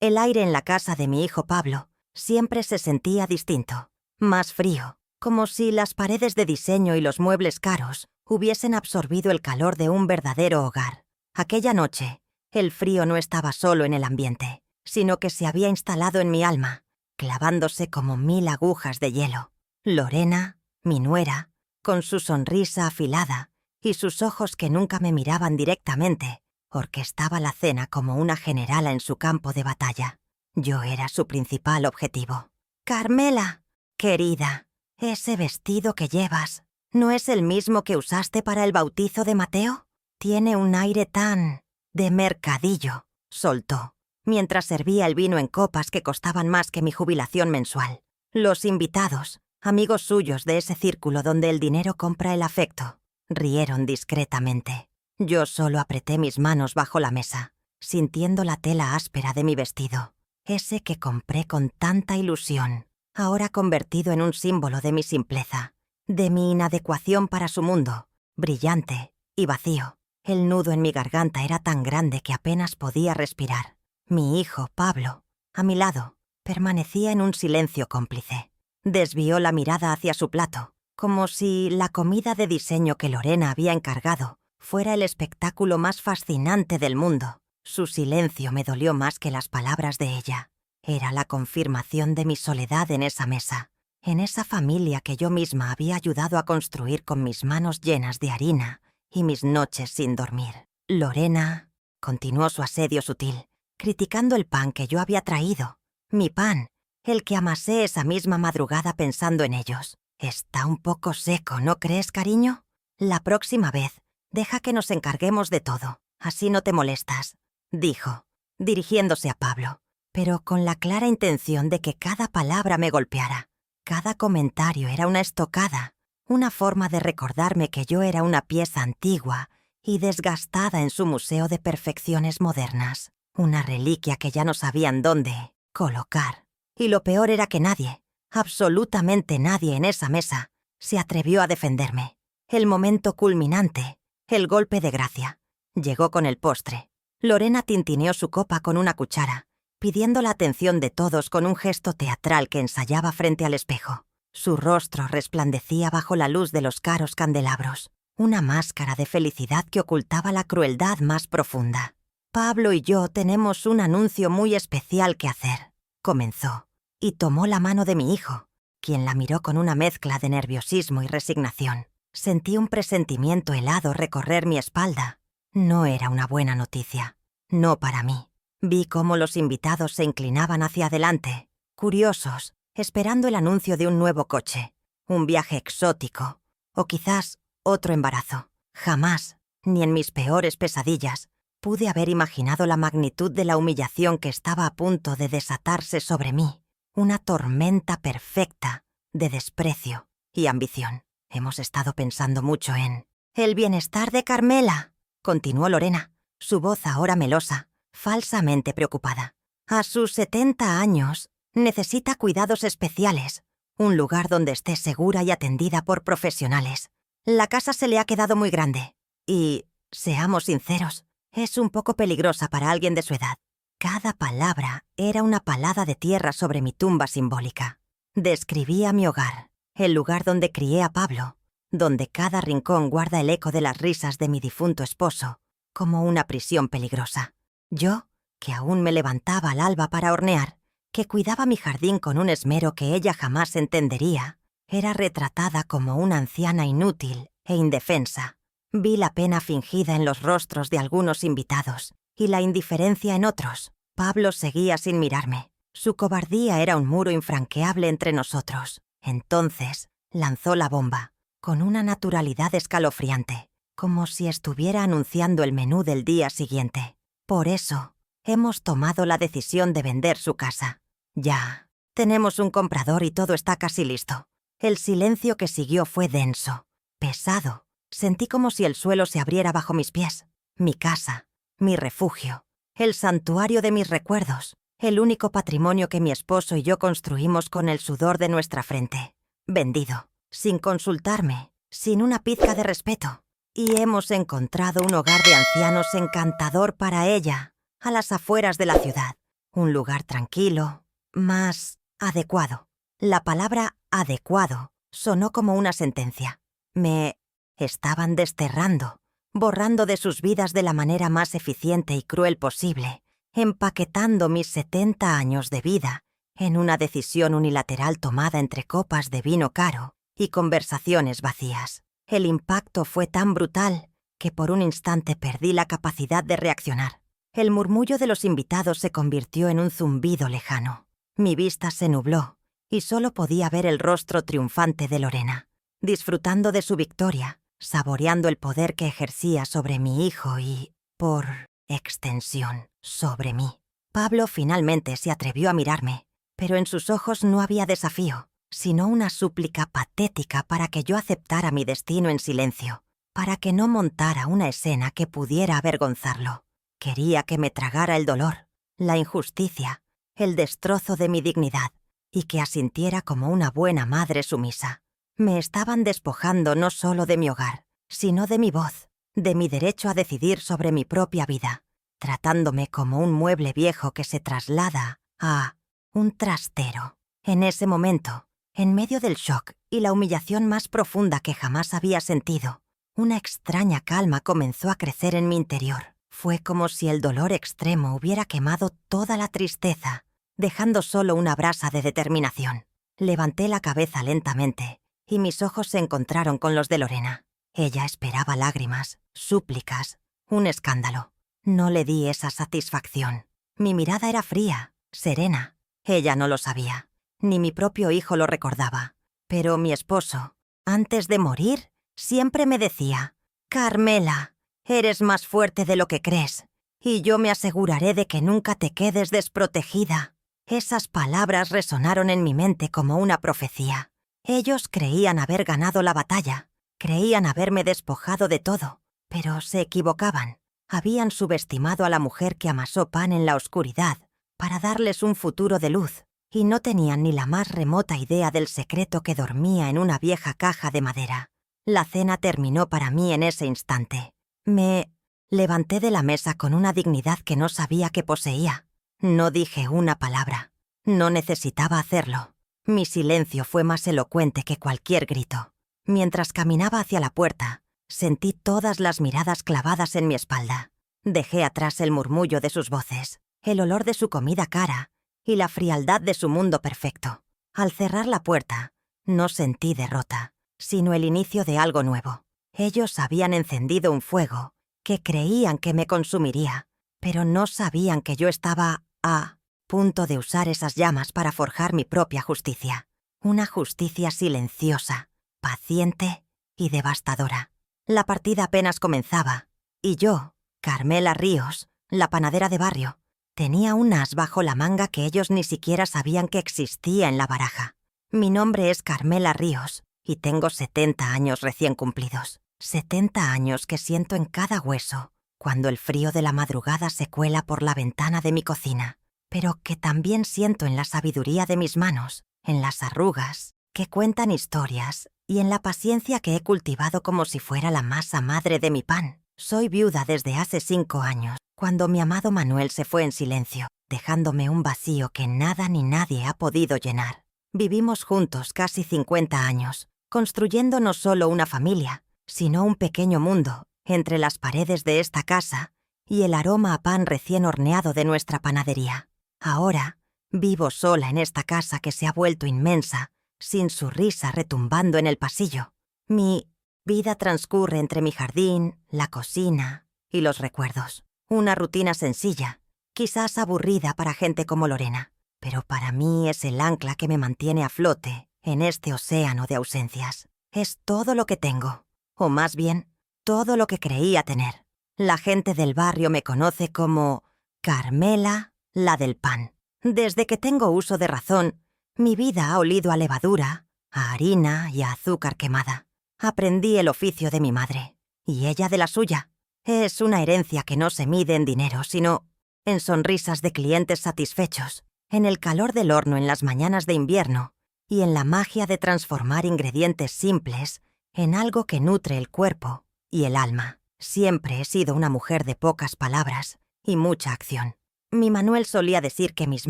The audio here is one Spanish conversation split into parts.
El aire en la casa de mi hijo Pablo siempre se sentía distinto, más frío, como si las paredes de diseño y los muebles caros hubiesen absorbido el calor de un verdadero hogar. Aquella noche, el frío no estaba solo en el ambiente, sino que se había instalado en mi alma, clavándose como 1000 agujas de hielo. Lorena, mi nuera, con su sonrisa afilada y sus ojos que nunca me miraban directamente, orquestaba la cena como una generala en su campo de batalla. Yo era su principal objetivo. «Carmela, querida, ese vestido que llevas, ¿no es el mismo que usaste para el bautizo de Mateo? Tiene un aire tan de mercadillo», soltó, mientras servía el vino en copas que costaban más que mi jubilación mensual. Los invitados, amigos suyos de ese círculo donde el dinero compra el afecto, rieron discretamente. Yo solo apreté mis manos bajo la mesa, sintiendo la tela áspera de mi vestido, ese que compré con tanta ilusión, ahora convertido en un símbolo de mi simpleza, de mi inadecuación para su mundo, brillante y vacío. El nudo en mi garganta era tan grande que apenas podía respirar. Mi hijo, Pablo, a mi lado, permanecía en un silencio cómplice. Desvió la mirada hacia su plato, como si la comida de diseño que Lorena había encargado fuera el espectáculo más fascinante del mundo. Su silencio me dolió más que las palabras de ella. Era la confirmación de mi soledad en esa mesa, en esa familia que yo misma había ayudado a construir con mis manos llenas de harina y mis noches sin dormir. Lorena continuó su asedio sutil, criticando el pan que yo había traído. Mi pan, el que amasé esa misma madrugada pensando en ellos. «Está un poco seco, ¿no crees, cariño? La próxima vez, deja que nos encarguemos de todo, así no te molestas», dijo, dirigiéndose a Pablo, pero con la clara intención de que cada palabra me golpeara. Cada comentario era una estocada, una forma de recordarme que yo era una pieza antigua y desgastada en su museo de perfecciones modernas, una reliquia que ya no sabían dónde colocar. Y lo peor era que nadie, absolutamente nadie en esa mesa, se atrevió a defenderme. El momento culminante, el golpe de gracia, llegó con el postre. Lorena tintineó su copa con una cuchara, pidiendo la atención de todos con un gesto teatral que ensayaba frente al espejo. Su rostro resplandecía bajo la luz de los caros candelabros, una máscara de felicidad que ocultaba la crueldad más profunda. «Pablo y yo tenemos un anuncio muy especial que hacer», comenzó, y tomó la mano de mi hijo, quien la miró con una mezcla de nerviosismo y resignación. Sentí un presentimiento helado recorrer mi espalda. No era una buena noticia, no para mí. Vi cómo los invitados se inclinaban hacia adelante, curiosos, esperando el anuncio de un nuevo coche, un viaje exótico, o quizás otro embarazo. Jamás, ni en mis peores pesadillas, pude haber imaginado la magnitud de la humillación que estaba a punto de desatarse sobre mí. Una tormenta perfecta de desprecio y ambición. Hemos estado pensando mucho en «el bienestar de Carmela», continuó Lorena, su voz ahora melosa, falsamente preocupada. «A sus 70 años, necesita cuidados especiales, un lugar donde esté segura y atendida por profesionales. La casa se le ha quedado muy grande y, seamos sinceros, es un poco peligrosa para alguien de su edad». Cada palabra era una palada de tierra sobre mi tumba simbólica. Describía mi hogar, el lugar donde crié a Pablo, donde cada rincón guarda el eco de las risas de mi difunto esposo, como una prisión peligrosa. Yo, que aún me levantaba al alba para hornear, que cuidaba mi jardín con un esmero que ella jamás entendería, era retratada como una anciana inútil e indefensa. Vi la pena fingida en los rostros de algunos invitados y la indiferencia en otros. Pablo seguía sin mirarme. Su cobardía era un muro infranqueable entre nosotros. Entonces lanzó la bomba, con una naturalidad escalofriante, como si estuviera anunciando el menú del día siguiente. «Por eso, hemos tomado la decisión de vender su casa. Ya, tenemos un comprador y todo está casi listo». El silencio que siguió fue denso, pesado. Sentí como si el suelo se abriera bajo mis pies. Mi casa, mi refugio, el santuario de mis recuerdos, el único patrimonio que mi esposo y yo construimos con el sudor de nuestra frente. Vendido, sin consultarme, sin una pizca de respeto. Y hemos encontrado un hogar de ancianos encantador para ella, a las afueras de la ciudad, un lugar tranquilo, más adecuado. La palabra adecuado sonó como una sentencia. Me estaban desterrando, borrando de sus vidas de la manera más eficiente y cruel posible, empaquetando mis 70 años de vida en una decisión unilateral tomada entre copas de vino caro y conversaciones vacías. El impacto fue tan brutal que por un instante perdí la capacidad de reaccionar. El murmullo de los invitados se convirtió en un zumbido lejano. Mi vista se nubló y solo podía ver el rostro triunfante de Lorena, disfrutando de su victoria, saboreando el poder que ejercía sobre mi hijo y, por extensión, sobre mí. Pablo finalmente se atrevió a mirarme, pero en sus ojos no había desafío, sino una súplica patética para que yo aceptara mi destino en silencio, para que no montara una escena que pudiera avergonzarlo. Quería que me tragara el dolor, la injusticia, el destrozo de mi dignidad, y que asintiera como una buena madre sumisa. Me estaban despojando no solo de mi hogar, sino de mi voz, de mi derecho a decidir sobre mi propia vida, tratándome como un mueble viejo que se traslada a un trastero. En ese momento, en medio del shock y la humillación más profunda que jamás había sentido, una extraña calma comenzó a crecer en mi interior. Fue como si el dolor extremo hubiera quemado toda la tristeza, dejando solo una brasa de determinación. Levanté la cabeza lentamente y mis ojos se encontraron con los de Lorena. Ella esperaba lágrimas, súplicas, un escándalo. No le di esa satisfacción. Mi mirada era fría, serena. Ella no lo sabía, ni mi propio hijo lo recordaba. Pero mi esposo, antes de morir, siempre me decía: «Carmela, eres más fuerte de lo que crees, y yo me aseguraré de que nunca te quedes desprotegida». Esas palabras resonaron en mi mente como una profecía. Ellos creían haber ganado la batalla, creían haberme despojado de todo, pero se equivocaban. Habían subestimado a la mujer que amasó pan en la oscuridad para darles un futuro de luz, y no tenían ni la más remota idea del secreto que dormía en una vieja caja de madera. La cena terminó para mí en ese instante. Me levanté de la mesa con una dignidad que no sabía que poseía. No dije una palabra. No necesitaba hacerlo. Mi silencio fue más elocuente que cualquier grito. Mientras caminaba hacia la puerta, sentí todas las miradas clavadas en mi espalda. Dejé atrás el murmullo de sus voces, el olor de su comida cara y la frialdad de su mundo perfecto. Al cerrar la puerta, no sentí derrota, sino el inicio de algo nuevo. Ellos habían encendido un fuego que creían que me consumiría, pero no sabían que yo estaba a punto de usar esas llamas para forjar mi propia justicia. Una justicia silenciosa, paciente y devastadora. La partida apenas comenzaba, y yo, Carmela Ríos, la panadera de barrio, tenía un as bajo la manga que ellos ni siquiera sabían que existía en la baraja. Mi nombre es Carmela Ríos, y tengo 70 años recién cumplidos. 70 años que siento en cada hueso, cuando el frío de la madrugada se cuela por la ventana de mi cocina, pero que también siento en la sabiduría de mis manos, en las arrugas que cuentan historias y en la paciencia que he cultivado como si fuera la masa madre de mi pan. Soy viuda desde hace 5 años, cuando mi amado Manuel se fue en silencio, dejándome un vacío que nada ni nadie ha podido llenar. Vivimos juntos casi 50 años, construyendo no solo una familia, sino un pequeño mundo entre las paredes de esta casa y el aroma a pan recién horneado de nuestra panadería. Ahora vivo sola en esta casa que se ha vuelto inmensa, sin su risa retumbando en el pasillo. Mi vida transcurre entre mi jardín, la cocina y los recuerdos. Una rutina sencilla, quizás aburrida para gente como Lorena, pero para mí es el ancla que me mantiene a flote en este océano de ausencias. Es todo lo que tengo, o más bien, todo lo que creía tener. La gente del barrio me conoce como Carmela, la del pan. Desde que tengo uso de razón, mi vida ha olido a levadura, a harina y a azúcar quemada. Aprendí el oficio de mi madre, y ella de la suya. Es una herencia que no se mide en dinero, sino en sonrisas de clientes satisfechos, en el calor del horno en las mañanas de invierno y en la magia de transformar ingredientes simples en algo que nutre el cuerpo y el alma. Siempre he sido una mujer de pocas palabras y mucha acción. Mi Manuel solía decir que mis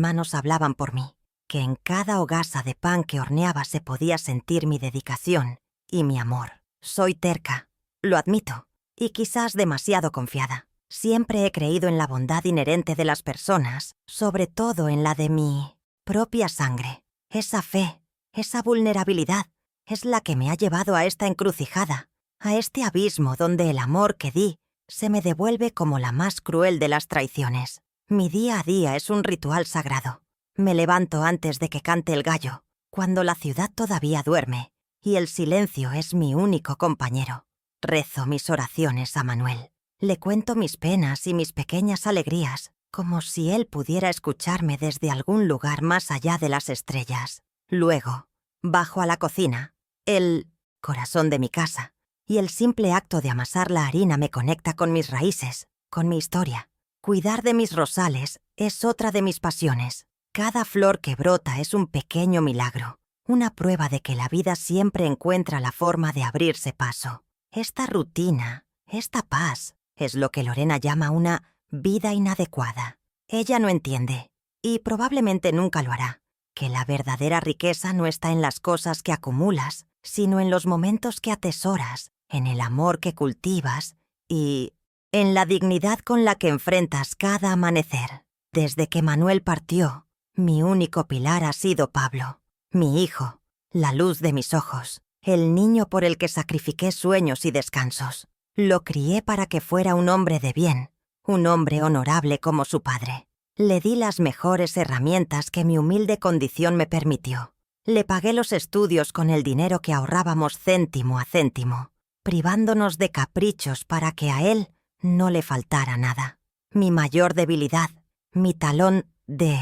manos hablaban por mí, que en cada hogaza de pan que horneaba se podía sentir mi dedicación y mi amor. Soy terca, lo admito, y quizás demasiado confiada. Siempre he creído en la bondad inherente de las personas, sobre todo en la de mi propia sangre. Esa fe, esa vulnerabilidad, es la que me ha llevado a esta encrucijada, a este abismo donde el amor que di se me devuelve como la más cruel de las traiciones. Mi día a día es un ritual sagrado. Me levanto antes de que cante el gallo, cuando la ciudad todavía duerme, y el silencio es mi único compañero. Rezo mis oraciones a Manuel. Le cuento mis penas y mis pequeñas alegrías, como si él pudiera escucharme desde algún lugar más allá de las estrellas. Luego, bajo a la cocina, el corazón de mi casa, y el simple acto de amasar la harina me conecta con mis raíces, con mi historia. Cuidar de mis rosales es otra de mis pasiones. Cada flor que brota es un pequeño milagro, una prueba de que la vida siempre encuentra la forma de abrirse paso. Esta rutina, esta paz, es lo que Lorena llama una vida inadecuada. Ella no entiende, y probablemente nunca lo hará, que la verdadera riqueza no está en las cosas que acumulas, sino en los momentos que atesoras, en el amor que cultivas y en la dignidad con la que enfrentas cada amanecer. Desde que Manuel partió, mi único pilar ha sido Pablo, mi hijo, la luz de mis ojos, el niño por el que sacrifiqué sueños y descansos. Lo crié para que fuera un hombre de bien, un hombre honorable como su padre. Le di las mejores herramientas que mi humilde condición me permitió. Le pagué los estudios con el dinero que ahorrábamos céntimo a céntimo, privándonos de caprichos para que a él no le faltara nada. Mi mayor debilidad, mi talón de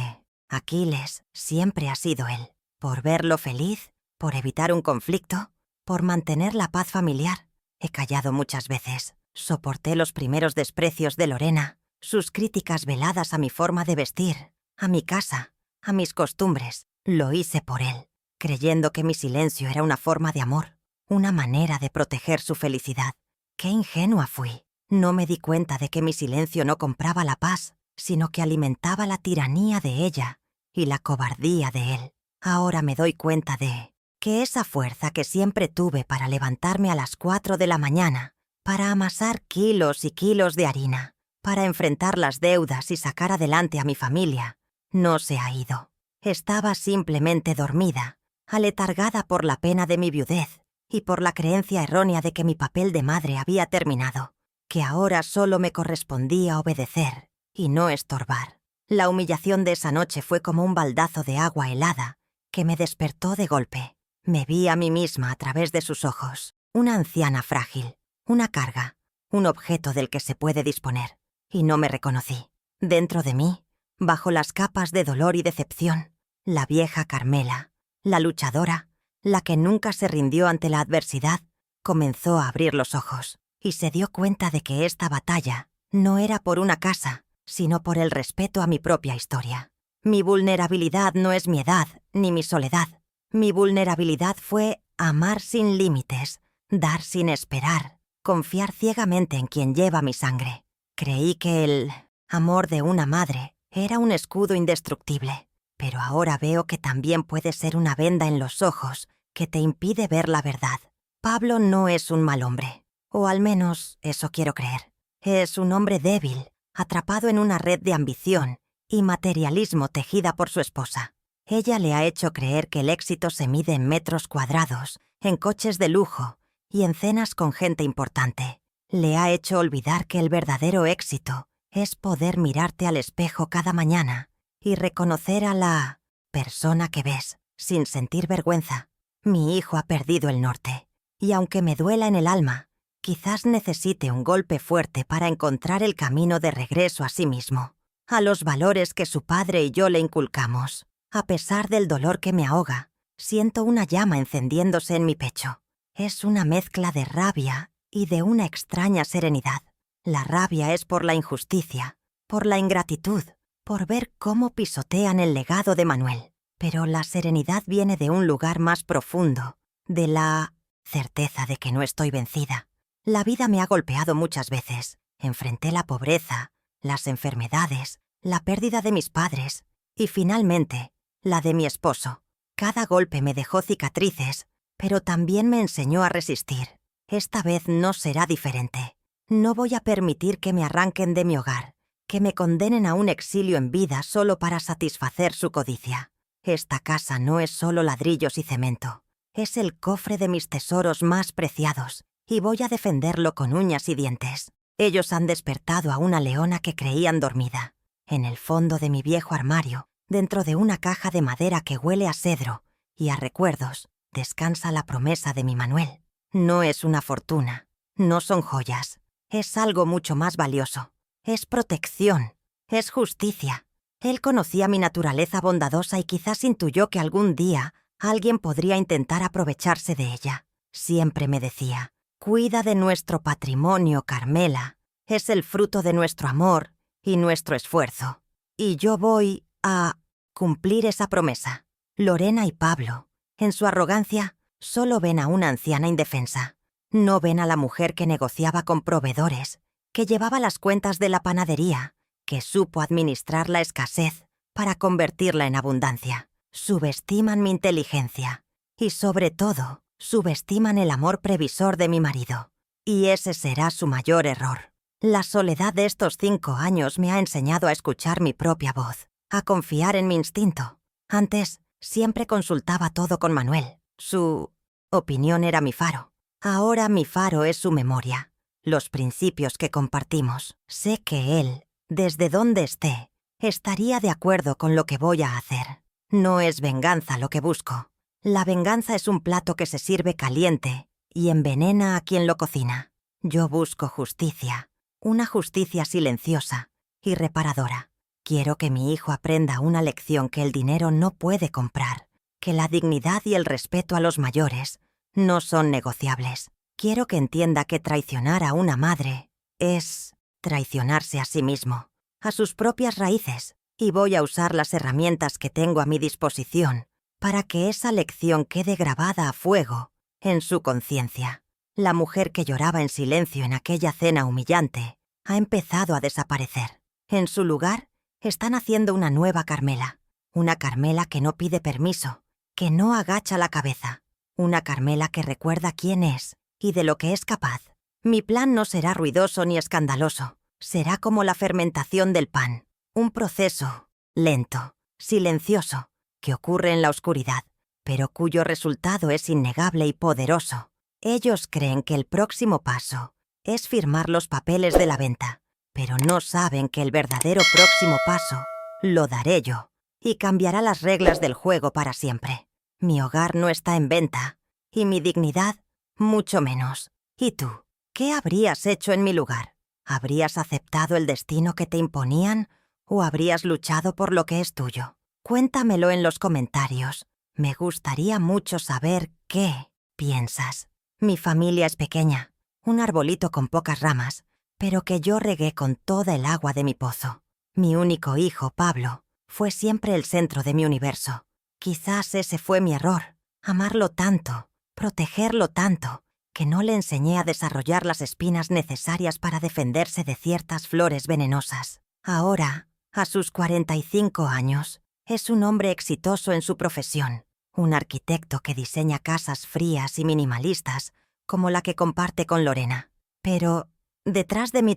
Aquiles, siempre ha sido él. Por verlo feliz, por evitar un conflicto, por mantener la paz familiar. He callado muchas veces. Soporté los primeros desprecios de Lorena, sus críticas veladas a mi forma de vestir, a mi casa, a mis costumbres. Lo hice por él, creyendo que mi silencio era una forma de amor, una manera de proteger su felicidad. Qué ingenua fui. No me di cuenta de que mi silencio no compraba la paz, sino que alimentaba la tiranía de ella y la cobardía de él. Ahora me doy cuenta de que esa fuerza que siempre tuve para levantarme a las 4 de la mañana, para amasar kilos y kilos de harina, para enfrentar las deudas y sacar adelante a mi familia, no se ha ido. Estaba simplemente dormida, aletargada por la pena de mi viudez y por la creencia errónea de que mi papel de madre había terminado, que ahora solo me correspondía obedecer y no estorbar. La humillación de esa noche fue como un baldazo de agua helada que me despertó de golpe. Me vi a mí misma a través de sus ojos, una anciana frágil, una carga, un objeto del que se puede disponer, y no me reconocí. Dentro de mí, bajo las capas de dolor y decepción, la vieja Carmela, la luchadora, la que nunca se rindió ante la adversidad, comenzó a abrir los ojos y se dio cuenta de que esta batalla no era por una casa, sino por el respeto a mi propia historia. Mi vulnerabilidad no es mi edad ni mi soledad. Mi vulnerabilidad fue amar sin límites, dar sin esperar, confiar ciegamente en quien lleva mi sangre. Creí que el amor de una madre era un escudo indestructible, pero ahora veo que también puede ser una venda en los ojos que te impide ver la verdad. Pablo no es un mal hombre, o al menos eso quiero creer. Es un hombre débil, atrapado en una red de ambición y materialismo tejida por su esposa. Ella le ha hecho creer que el éxito se mide en metros cuadrados, en coches de lujo y en cenas con gente importante. Le ha hecho olvidar que el verdadero éxito es poder mirarte al espejo cada mañana y reconocer a la persona que ves sin sentir vergüenza. Mi hijo ha perdido el norte, y aunque me duela en el alma, quizás necesite un golpe fuerte para encontrar el camino de regreso a sí mismo, a los valores que su padre y yo le inculcamos. A pesar del dolor que me ahoga, siento una llama encendiéndose en mi pecho. Es una mezcla de rabia y de una extraña serenidad. La rabia es por la injusticia, por la ingratitud, por ver cómo pisotean el legado de Manuel. Pero la serenidad viene de un lugar más profundo, de la certeza de que no estoy vencida. La vida me ha golpeado muchas veces. Enfrenté la pobreza, las enfermedades, la pérdida de mis padres y, finalmente, la de mi esposo. Cada golpe me dejó cicatrices, pero también me enseñó a resistir. Esta vez no será diferente. No voy a permitir que me arranquen de mi hogar, que me condenen a un exilio en vida solo para satisfacer su codicia. Esta casa no es solo ladrillos y cemento. Es el cofre de mis tesoros más preciados, y voy a defenderlo con uñas y dientes. Ellos han despertado a una leona que creían dormida. En el fondo de mi viejo armario, dentro de una caja de madera que huele a cedro y a recuerdos, descansa la promesa de mi Manuel. No es una fortuna, no son joyas, es algo mucho más valioso. Es protección, es justicia. Él conocía mi naturaleza bondadosa y quizás intuyó que algún día alguien podría intentar aprovecharse de ella. Siempre me decía: cuida de nuestro patrimonio, Carmela. Es el fruto de nuestro amor y nuestro esfuerzo. Y yo voy a cumplir esa promesa. Lorena y Pablo, en su arrogancia, solo ven a una anciana indefensa. No ven a la mujer que negociaba con proveedores, que llevaba las cuentas de la panadería, que supo administrar la escasez para convertirla en abundancia. Subestiman mi inteligencia y, sobre todo, subestiman el amor previsor de mi marido. Y ese será su mayor error. La soledad de estos 5 años me ha enseñado a escuchar mi propia voz, a confiar en mi instinto. Antes, siempre consultaba todo con Manuel. Su opinión era mi faro. Ahora mi faro es su memoria, los principios que compartimos. Sé que él, desde donde esté, estaría de acuerdo con lo que voy a hacer. No es venganza lo que busco. La venganza es un plato que se sirve caliente y envenena a quien lo cocina. Yo busco justicia, una justicia silenciosa y reparadora. Quiero que mi hijo aprenda una lección que el dinero no puede comprar, que la dignidad y el respeto a los mayores no son negociables. Quiero que entienda que traicionar a una madre es traicionarse a sí mismo, a sus propias raíces, y voy a usar las herramientas que tengo a mi disposición para que esa lección quede grabada a fuego en su conciencia. La mujer que lloraba en silencio en aquella cena humillante ha empezado a desaparecer. En su lugar, están haciendo una nueva Carmela, una Carmela que no pide permiso, que no agacha la cabeza, una Carmela que recuerda quién es y de lo que es capaz. Mi plan no será ruidoso ni escandaloso, será como la fermentación del pan, un proceso lento, silencioso, que ocurre en la oscuridad, pero cuyo resultado es innegable y poderoso. Ellos creen que el próximo paso es firmar los papeles de la venta, pero no saben que el verdadero próximo paso lo daré yo, y cambiará las reglas del juego para siempre. Mi hogar no está en venta, y mi dignidad mucho menos. ¿Y tú? ¿Qué habrías hecho en mi lugar? ¿Habrías aceptado el destino que te imponían o habrías luchado por lo que es tuyo? Cuéntamelo en los comentarios. Me gustaría mucho saber qué piensas. Mi familia es pequeña, un arbolito con pocas ramas, pero que yo regué con toda el agua de mi pozo. Mi único hijo, Pablo, fue siempre el centro de mi universo. Quizás ese fue mi error, amarlo tanto, protegerlo tanto, que no le enseñé a desarrollar las espinas necesarias para defenderse de ciertas flores venenosas. Ahora, a sus 45 años, es un hombre exitoso en su profesión, un arquitecto que diseña casas frías y minimalistas como la que comparte con Lorena. Pero detrás de mi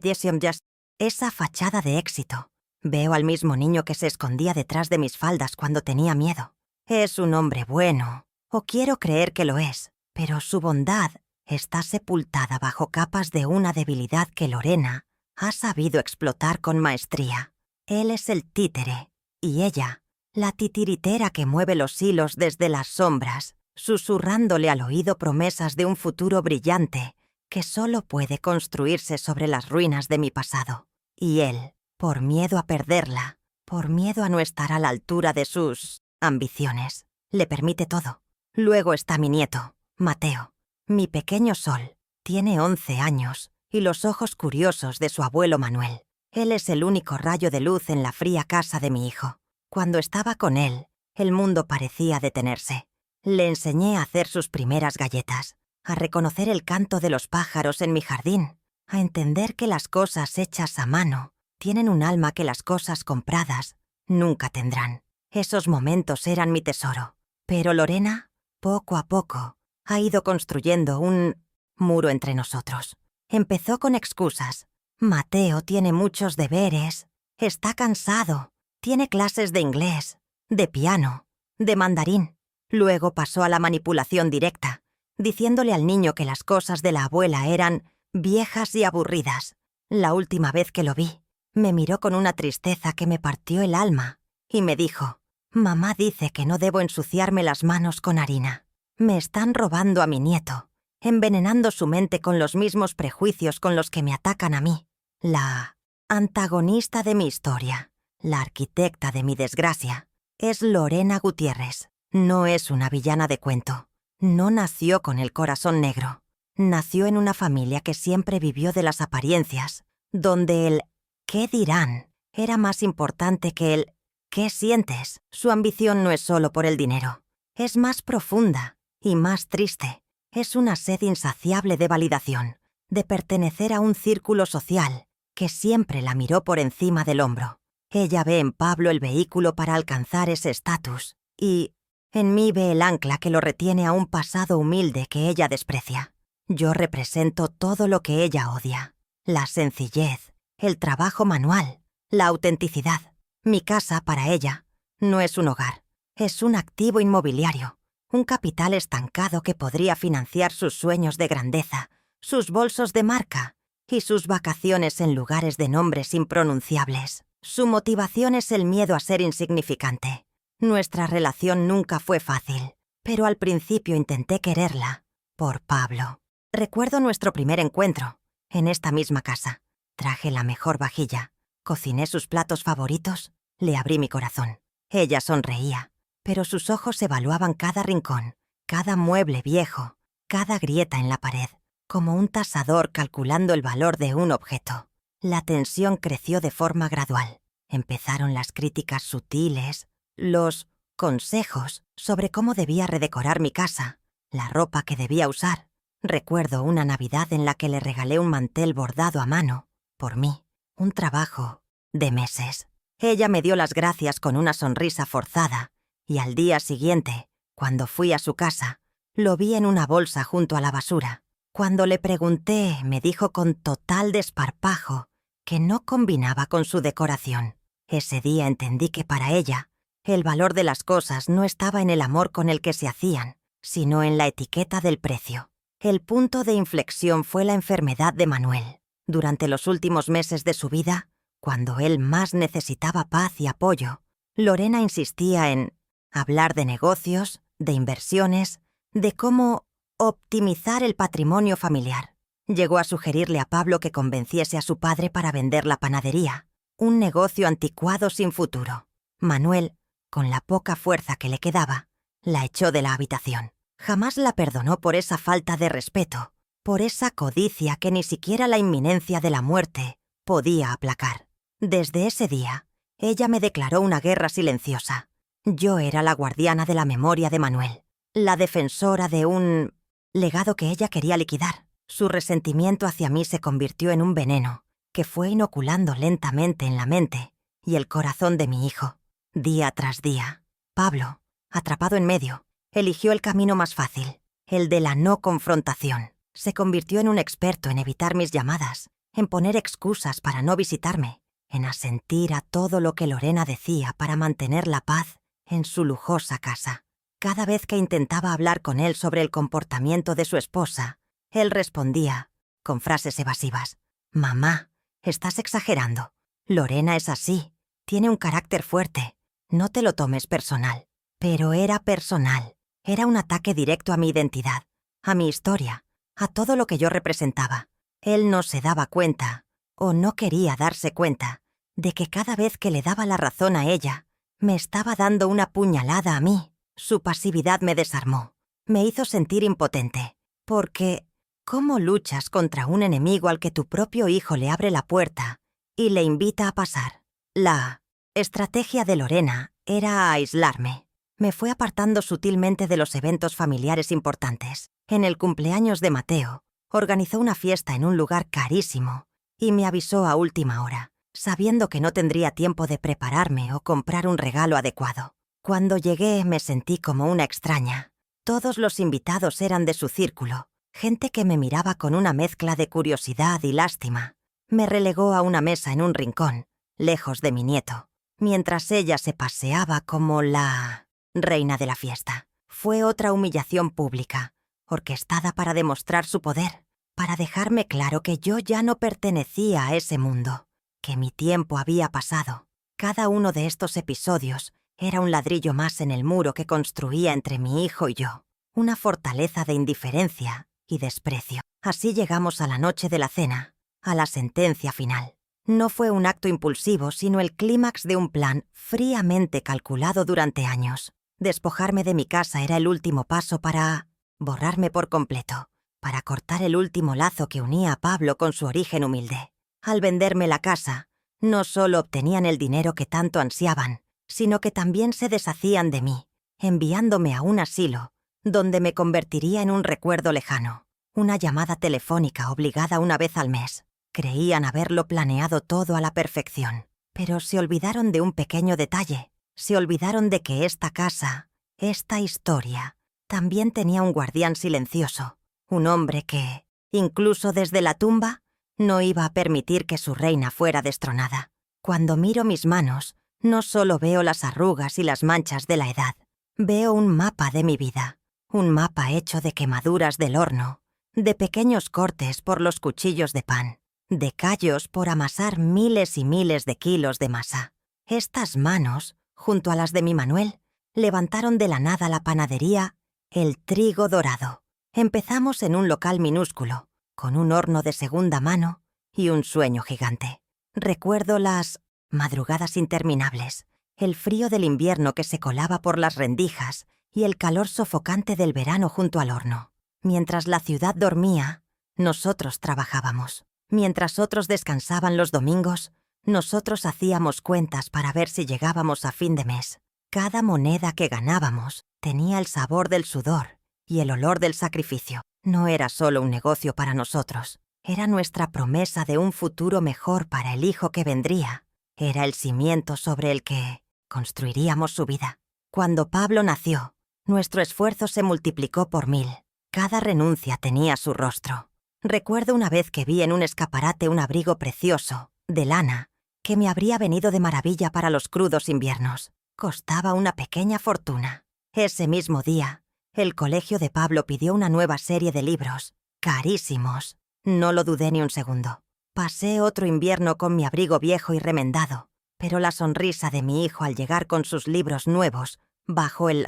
esa fachada de éxito, veo al mismo niño que se escondía detrás de mis faldas cuando tenía miedo. Es un hombre bueno, o quiero creer que lo es, pero su bondad está sepultada bajo capas de una debilidad que Lorena ha sabido explotar con maestría. Él es el títere, y ella, la titiritera que mueve los hilos desde las sombras, susurrándole al oído promesas de un futuro brillante que solo puede construirse sobre las ruinas de mi pasado. Y él, por miedo a perderla, por miedo a no estar a la altura de sus ambiciones, le permite todo. Luego está mi nieto, Mateo, mi pequeño sol. Tiene 11 años y los ojos curiosos de su abuelo Manuel. Él es el único rayo de luz en la fría casa de mi hijo. Cuando estaba con él, el mundo parecía detenerse. Le enseñé a hacer sus primeras galletas, a reconocer el canto de los pájaros en mi jardín, a entender que las cosas hechas a mano tienen un alma que las cosas compradas nunca tendrán. Esos momentos eran mi tesoro. Pero Lorena, poco a poco, ha ido construyendo un muro entre nosotros. Empezó con excusas. Mateo tiene muchos deberes, está cansado, tiene clases de inglés, de piano, de mandarín. Luego pasó a la manipulación directa, diciéndole al niño que las cosas de la abuela eran viejas y aburridas. La última vez que lo vi, me miró con una tristeza que me partió el alma y me dijo: «Mamá dice que no debo ensuciarme las manos con harina. Me están robando a mi nieto, envenenando su mente con los mismos prejuicios con los que me atacan a mí». La antagonista de mi historia, la arquitecta de mi desgracia, es Lorena Gutiérrez. No es una villana de cuento. No nació con el corazón negro. Nació en una familia que siempre vivió de las apariencias, donde el «¿qué dirán?» era más importante que el «¿qué sientes?». Su ambición no es solo por el dinero. Es más profunda y más triste. Es una sed insaciable de validación, de pertenecer a un círculo social que siempre la miró por encima del hombro. Ella ve en Pablo el vehículo para alcanzar ese estatus y en mí ve el ancla que lo retiene a un pasado humilde que ella desprecia. Yo represento todo lo que ella odia: la sencillez, el trabajo manual, la autenticidad. Mi casa, para ella, no es un hogar, es un activo inmobiliario, un capital estancado que podría financiar sus sueños de grandeza, sus bolsos de marca y sus vacaciones en lugares de nombres impronunciables. Su motivación es el miedo a ser insignificante. Nuestra relación nunca fue fácil, pero al principio intenté quererla, por Pablo. Recuerdo nuestro primer encuentro, en esta misma casa. Traje la mejor vajilla, cociné sus platos favoritos, le abrí mi corazón. Ella sonreía, pero sus ojos evaluaban cada rincón, cada mueble viejo, cada grieta en la pared, como un tasador calculando el valor de un objeto. La tensión creció de forma gradual. Empezaron las críticas sutiles, los consejos sobre cómo debía redecorar mi casa, la ropa que debía usar. Recuerdo una Navidad en la que le regalé un mantel bordado a mano, por mí, un trabajo de meses. Ella me dio las gracias con una sonrisa forzada, y al día siguiente, cuando fui a su casa, lo vi en una bolsa junto a la basura. Cuando le pregunté, me dijo con total desparpajo que no combinaba con su decoración. Ese día entendí que para ella, el valor de las cosas no estaba en el amor con el que se hacían, sino en la etiqueta del precio. El punto de inflexión fue la enfermedad de Manuel. Durante los últimos meses de su vida, cuando él más necesitaba paz y apoyo, Lorena insistía en hablar de negocios, de inversiones, de cómo optimizar el patrimonio familiar. Llegó a sugerirle a Pablo que convenciese a su padre para vender la panadería, un negocio anticuado sin futuro. Manuel, con la poca fuerza que le quedaba, la echó de la habitación. Jamás la perdonó por esa falta de respeto, por esa codicia que ni siquiera la inminencia de la muerte podía aplacar. Desde ese día, ella me declaró una guerra silenciosa. Yo era la guardiana de la memoria de Manuel, la defensora de un legado que ella quería liquidar. Su resentimiento hacia mí se convirtió en un veneno que fue inoculando lentamente en la mente y el corazón de mi hijo. Día tras día, Pablo, atrapado en medio, eligió el camino más fácil, el de la no confrontación. Se convirtió en un experto en evitar mis llamadas, en poner excusas para no visitarme, en asentir a todo lo que Lorena decía para mantener la paz en su lujosa casa. Cada vez que intentaba hablar con él sobre el comportamiento de su esposa, él respondía con frases evasivas. «Mamá, estás exagerando. Lorena es así, tiene un carácter fuerte. No te lo tomes personal». Pero era personal. Era un ataque directo a mi identidad, a mi historia, a todo lo que yo representaba. Él no se daba cuenta, o no quería darse cuenta, de que cada vez que le daba la razón a ella, me estaba dando una puñalada a mí. Su pasividad me desarmó, me hizo sentir impotente, porque ¿cómo luchas contra un enemigo al que tu propio hijo le abre la puerta y le invita a pasar? La estrategia de Lorena era aislarme. Me fue apartando sutilmente de los eventos familiares importantes. En el cumpleaños de Mateo, organizó una fiesta en un lugar carísimo y me avisó a última hora. sabiendo que no tendría tiempo de prepararme o comprar un regalo adecuado. Cuando llegué me sentí como una extraña. Todos los invitados eran de su círculo, gente que me miraba con una mezcla de curiosidad y lástima. Me relegó a una mesa en un rincón, lejos de mi nieto, mientras ella se paseaba como la reina de la fiesta. Fue otra humillación pública, orquestada para demostrar su poder, para dejarme claro que yo ya no pertenecía a ese mundo, que mi tiempo había pasado. Cada uno de estos episodios era un ladrillo más en el muro que construía entre mi hijo y yo, una fortaleza de indiferencia y desprecio. Así llegamos a la noche de la cena, a la sentencia final. No fue un acto impulsivo, sino el clímax de un plan fríamente calculado durante años. Despojarme de mi casa era el último paso para borrarme por completo, para cortar el último lazo que unía a Pablo con su origen humilde. Al venderme la casa, no solo obtenían el dinero que tanto ansiaban, sino que también se deshacían de mí, enviándome a un asilo, donde me convertiría en un recuerdo lejano, una llamada telefónica obligada una vez al mes. Creían haberlo planeado todo a la perfección, pero se olvidaron de un pequeño detalle. Se olvidaron de que esta casa, esta historia, también tenía un guardián silencioso, un hombre que, incluso desde la tumba, no iba a permitir que su reina fuera destronada. Cuando miro mis manos, no solo veo las arrugas y las manchas de la edad, veo un mapa de mi vida, un mapa hecho de quemaduras del horno, de pequeños cortes por los cuchillos de pan, de callos por amasar miles y miles de kilos de masa. Estas manos, junto a las de mi Manuel, levantaron de la nada la panadería El Trigo Dorado. Empezamos en un local minúsculo, con un horno de segunda mano y un sueño gigante. Recuerdo las madrugadas interminables, el frío del invierno que se colaba por las rendijas y el calor sofocante del verano junto al horno. Mientras la ciudad dormía, nosotros trabajábamos. Mientras otros descansaban los domingos, nosotros hacíamos cuentas para ver si llegábamos a fin de mes. Cada moneda que ganábamos tenía el sabor del sudor y el olor del sacrificio. No era solo un negocio para nosotros, era nuestra promesa de un futuro mejor para el hijo que vendría. Era el cimiento sobre el que construiríamos su vida. Cuando Pablo nació, nuestro esfuerzo se multiplicó por 1000. Cada renuncia tenía su rostro. Recuerdo una vez que vi en un escaparate un abrigo precioso, de lana, que me habría venido de maravilla para los crudos inviernos. Costaba una pequeña fortuna. Ese mismo día, el colegio de Pablo pidió una nueva serie de libros, carísimos. No lo dudé ni un segundo. Pasé otro invierno con mi abrigo viejo y remendado, pero la sonrisa de mi hijo al llegar con sus libros nuevos, bajo el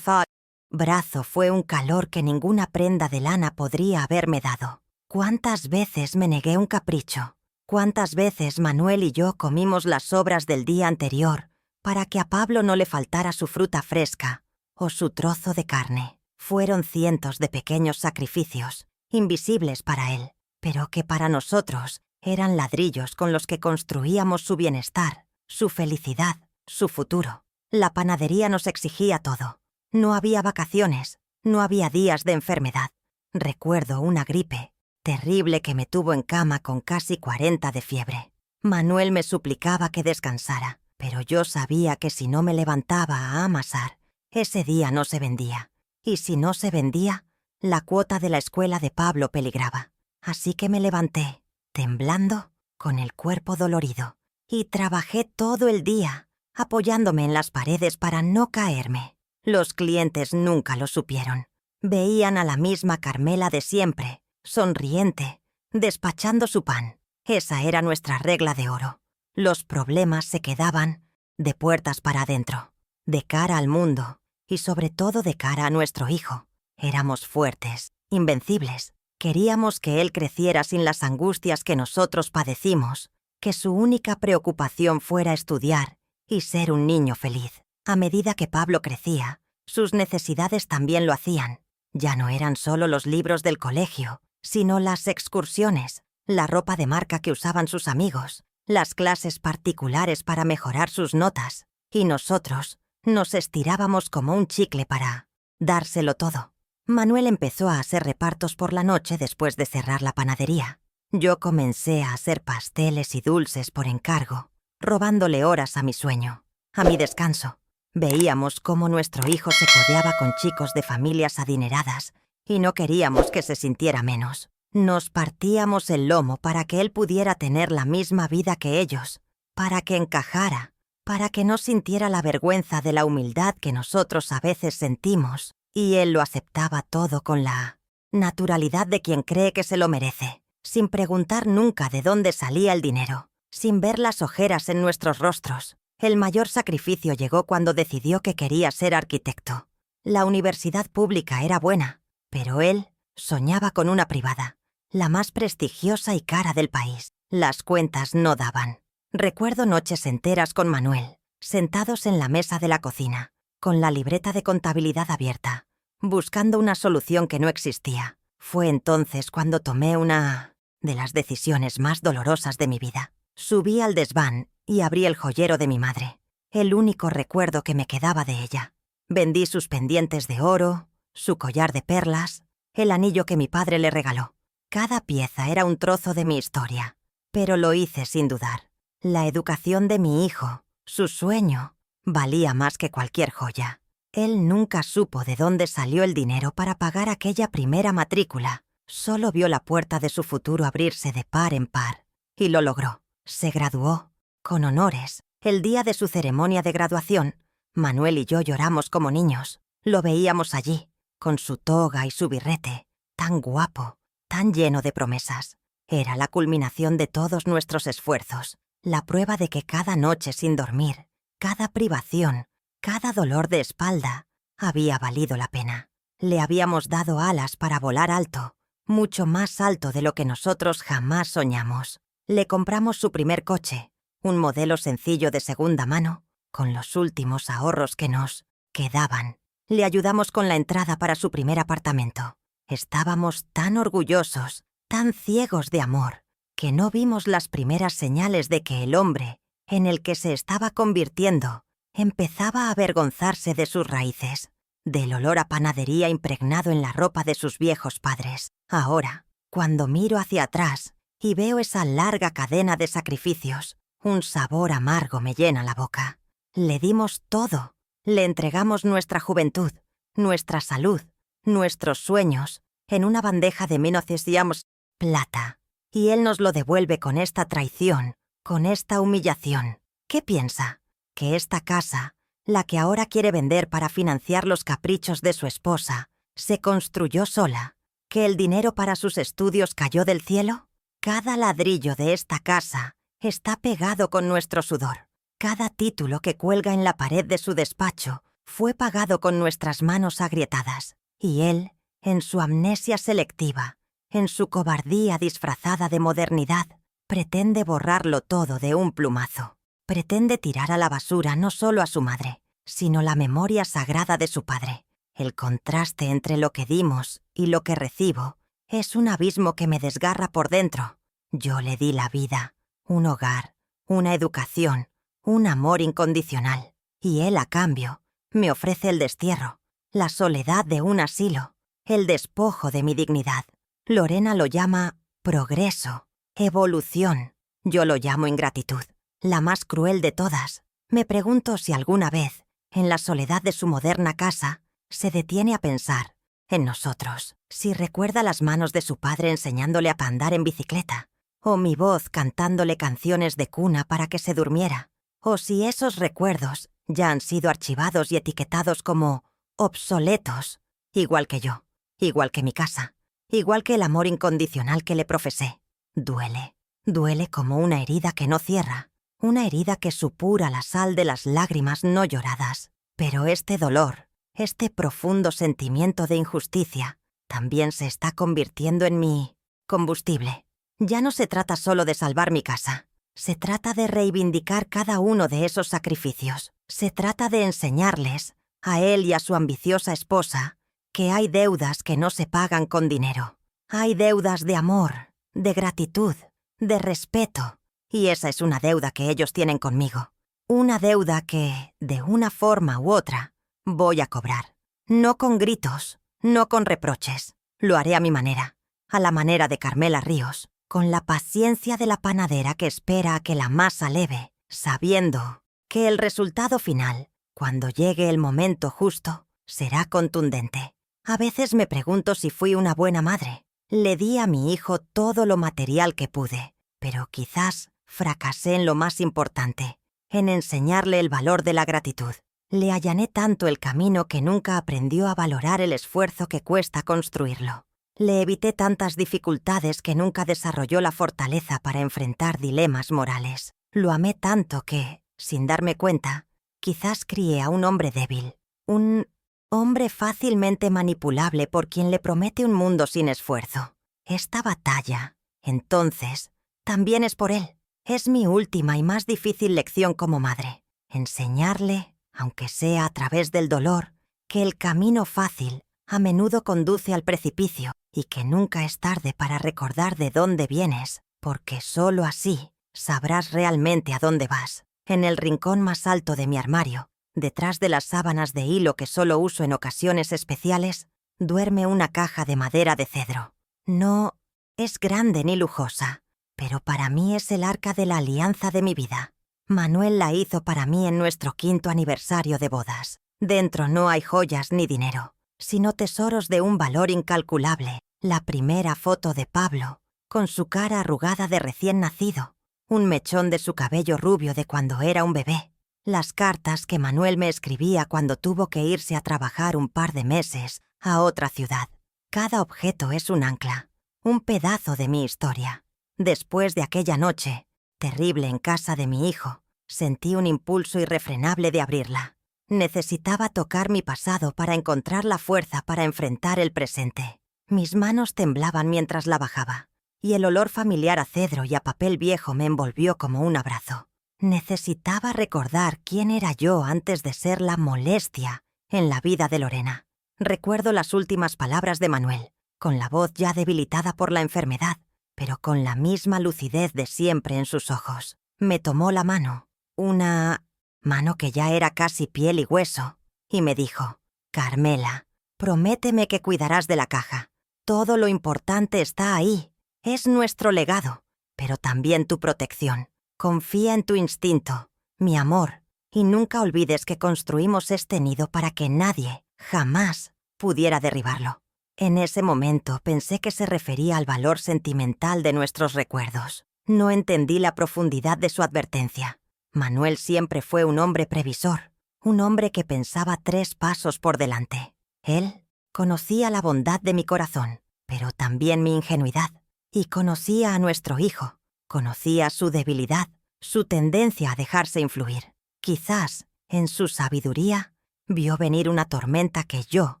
brazo, fue un calor que ninguna prenda de lana podría haberme dado. ¿Cuántas veces me negué un capricho? ¿Cuántas veces Manuel y yo comimos las sobras del día anterior para que a Pablo no le faltara su fruta fresca o su trozo de carne? Fueron cientos de pequeños sacrificios, invisibles para él, pero que para nosotros eran ladrillos con los que construíamos su bienestar, su felicidad, su futuro. La panadería nos exigía todo. No había vacaciones, no había días de enfermedad. Recuerdo una gripe terrible que me tuvo en cama con casi 40 de fiebre. Manuel me suplicaba que descansara, pero yo sabía que si no me levantaba a amasar, ese día no se vendía. Y si no se vendía, la cuota de la escuela de Pablo peligraba. Así que me levanté, temblando, con el cuerpo dolorido, y trabajé todo el día, apoyándome en las paredes para no caerme. Los clientes nunca lo supieron. Veían a la misma Carmela de siempre, sonriente, despachando su pan. Esa era nuestra regla de oro. Los problemas se quedaban de puertas para adentro, de cara al mundo y sobre todo de cara a nuestro hijo. Éramos fuertes, invencibles. Queríamos que él creciera sin las angustias que nosotros padecimos, que su única preocupación fuera estudiar y ser un niño feliz. A medida que Pablo crecía, sus necesidades también lo hacían. Ya no eran solo los libros del colegio, sino las excursiones, la ropa de marca que usaban sus amigos, las clases particulares para mejorar sus notas, y nosotros nos estirábamos como un chicle para dárselo todo. Manuel empezó a hacer repartos por la noche después de cerrar la panadería. Yo comencé a hacer pasteles y dulces por encargo, robándole horas a mi sueño, a mi descanso. Veíamos cómo nuestro hijo se codeaba con chicos de familias adineradas y no queríamos que se sintiera menos. Nos partíamos el lomo para que él pudiera tener la misma vida que ellos, para que encajara, para que no sintiera la vergüenza de la humildad que nosotros a veces sentimos, y él lo aceptaba todo con la naturalidad de quien cree que se lo merece, sin preguntar nunca de dónde salía el dinero, sin ver las ojeras en nuestros rostros. El mayor sacrificio llegó cuando decidió que quería ser arquitecto. La universidad pública era buena, pero él soñaba con una privada, la más prestigiosa y cara del país. Las cuentas no daban. Recuerdo noches enteras con Manuel, sentados en la mesa de la cocina, con la libreta de contabilidad abierta, buscando una solución que no existía. Fue entonces cuando tomé una de las decisiones más dolorosas de mi vida. Subí al desván y abrí el joyero de mi madre, el único recuerdo que me quedaba de ella. Vendí sus pendientes de oro, su collar de perlas, el anillo que mi padre le regaló. Cada pieza era un trozo de mi historia, pero lo hice sin dudar. La educación de mi hijo, su sueño, valía más que cualquier joya. Él nunca supo de dónde salió el dinero para pagar aquella primera matrícula. Solo vio la puerta de su futuro abrirse de par en par, y lo logró. Se graduó, con honores. El día de su ceremonia de graduación, Manuel y yo lloramos como niños. Lo veíamos allí, con su toga y su birrete, tan guapo, tan lleno de promesas. Era la culminación de todos nuestros esfuerzos, la prueba de que cada noche sin dormir, cada privación, cada dolor de espalda, había valido la pena. Le habíamos dado alas para volar alto, mucho más alto de lo que nosotros jamás soñamos. Le compramos su primer coche, un modelo sencillo de segunda mano, con los últimos ahorros que nos quedaban. Le ayudamos con la entrada para su primer apartamento. Estábamos tan orgullosos, tan ciegos de amor, que no vimos las primeras señales de que el hombre, en el que se estaba convirtiendo, empezaba a avergonzarse de sus raíces, del olor a panadería impregnado en la ropa de sus viejos padres. Ahora, cuando miro hacia atrás y veo esa larga cadena de sacrificios, un sabor amargo me llena la boca. Le dimos todo. Le entregamos nuestra juventud, nuestra salud, nuestros sueños, en una bandeja de menospreciamos plata. Y él nos lo devuelve con esta traición, con esta humillación. ¿Qué piensa? Que esta casa, la que ahora quiere vender para financiar los caprichos de su esposa, se construyó sola. ¿Que el dinero para sus estudios cayó del cielo? Cada ladrillo de esta casa está pegado con nuestro sudor. Cada título que cuelga en la pared de su despacho fue pagado con nuestras manos agrietadas. Y él, en su amnesia selectiva, en su cobardía disfrazada de modernidad, pretende borrarlo todo de un plumazo. Pretende tirar a la basura no solo a su madre, sino la memoria sagrada de su padre. El contraste entre lo que dimos y lo que recibo es un abismo que me desgarra por dentro. Yo le di la vida, un hogar, una educación, un amor incondicional. Y él, a cambio, me ofrece el destierro, la soledad de un asilo, el despojo de mi dignidad. Lorena lo llama progreso, evolución. Yo lo llamo ingratitud, la más cruel de todas. Me pregunto si alguna vez, en la soledad de su moderna casa, se detiene a pensar en nosotros, si recuerda las manos de su padre enseñándole a andar en bicicleta, o mi voz cantándole canciones de cuna para que se durmiera, o si esos recuerdos ya han sido archivados y etiquetados como obsoletos, igual que yo, igual que mi casa, igual que el amor incondicional que le profesé. Duele, duele como una herida que no cierra, una herida que supura la sal de las lágrimas no lloradas. Pero este dolor, este profundo sentimiento de injusticia, también se está convirtiendo en mi combustible. Ya no se trata solo de salvar mi casa. Se trata de reivindicar cada uno de esos sacrificios. Se trata de enseñarles, a él y a su ambiciosa esposa, que hay deudas que no se pagan con dinero. Hay deudas de amor, de gratitud, de respeto. Y esa es una deuda que ellos tienen conmigo. Una deuda que, de una forma u otra, voy a cobrar. No con gritos, no con reproches. Lo haré a mi manera, a la manera de Carmela Ríos, con la paciencia de la panadera que espera a que la masa leve sabiendo que el resultado final, cuando llegue el momento justo, será contundente. A veces me pregunto si fui una buena madre. Le di a mi hijo todo lo material que pude, pero quizás fracasé en lo más importante, en enseñarle el valor de la gratitud. Le allané tanto el camino que nunca aprendió a valorar el esfuerzo que cuesta construirlo. Le evité tantas dificultades que nunca desarrolló la fortaleza para enfrentar dilemas morales. Lo amé tanto que, sin darme cuenta, quizás crié a un hombre débil, un hombre fácilmente manipulable por quien le promete un mundo sin esfuerzo. Esta batalla, entonces, también es por él. Es mi última y más difícil lección como madre. Enseñarle, aunque sea a través del dolor, que el camino fácil a menudo conduce al precipicio y que nunca es tarde para recordar de dónde vienes, porque solo así sabrás realmente a dónde vas. En el rincón más alto de mi armario, detrás de las sábanas de hilo que solo uso en ocasiones especiales, duerme una caja de madera de cedro. No es grande ni lujosa, pero para mí es el arca de la alianza de mi vida. Manuel la hizo para mí en nuestro 5º aniversario de bodas. Dentro no hay joyas ni dinero, sino tesoros de un valor incalculable. La primera foto de Pablo, con su cara arrugada de recién nacido, un mechón de su cabello rubio de cuando era un bebé, las cartas que Manuel me escribía cuando tuvo que irse a trabajar un par de meses a otra ciudad. Cada objeto es un ancla, un pedazo de mi historia. Después de aquella noche, terrible en casa de mi hijo, sentí un impulso irrefrenable de abrirla. Necesitaba tocar mi pasado para encontrar la fuerza para enfrentar el presente. Mis manos temblaban mientras la bajaba, y el olor familiar a cedro y a papel viejo me envolvió como un abrazo. Necesitaba recordar quién era yo antes de ser la molestia en la vida de Lorena. Recuerdo las últimas palabras de Manuel, con la voz ya debilitada por la enfermedad, pero con la misma lucidez de siempre en sus ojos. Me tomó la mano, una mano que ya era casi piel y hueso, y me dijo: «Carmela, prométeme que cuidarás de la caja. Todo lo importante está ahí. Es nuestro legado, pero también tu protección. Confía en tu instinto, mi amor, y nunca olvides que construimos este nido para que nadie, jamás, pudiera derribarlo». En ese momento pensé que se refería al valor sentimental de nuestros recuerdos. No entendí la profundidad de su advertencia. Manuel siempre fue un hombre previsor, un hombre que pensaba 3 pasos por delante. Él conocía la bondad de mi corazón, pero también mi ingenuidad, y conocía a nuestro hijo, conocía su debilidad, su tendencia a dejarse influir. Quizás, en su sabiduría, vio venir una tormenta que yo,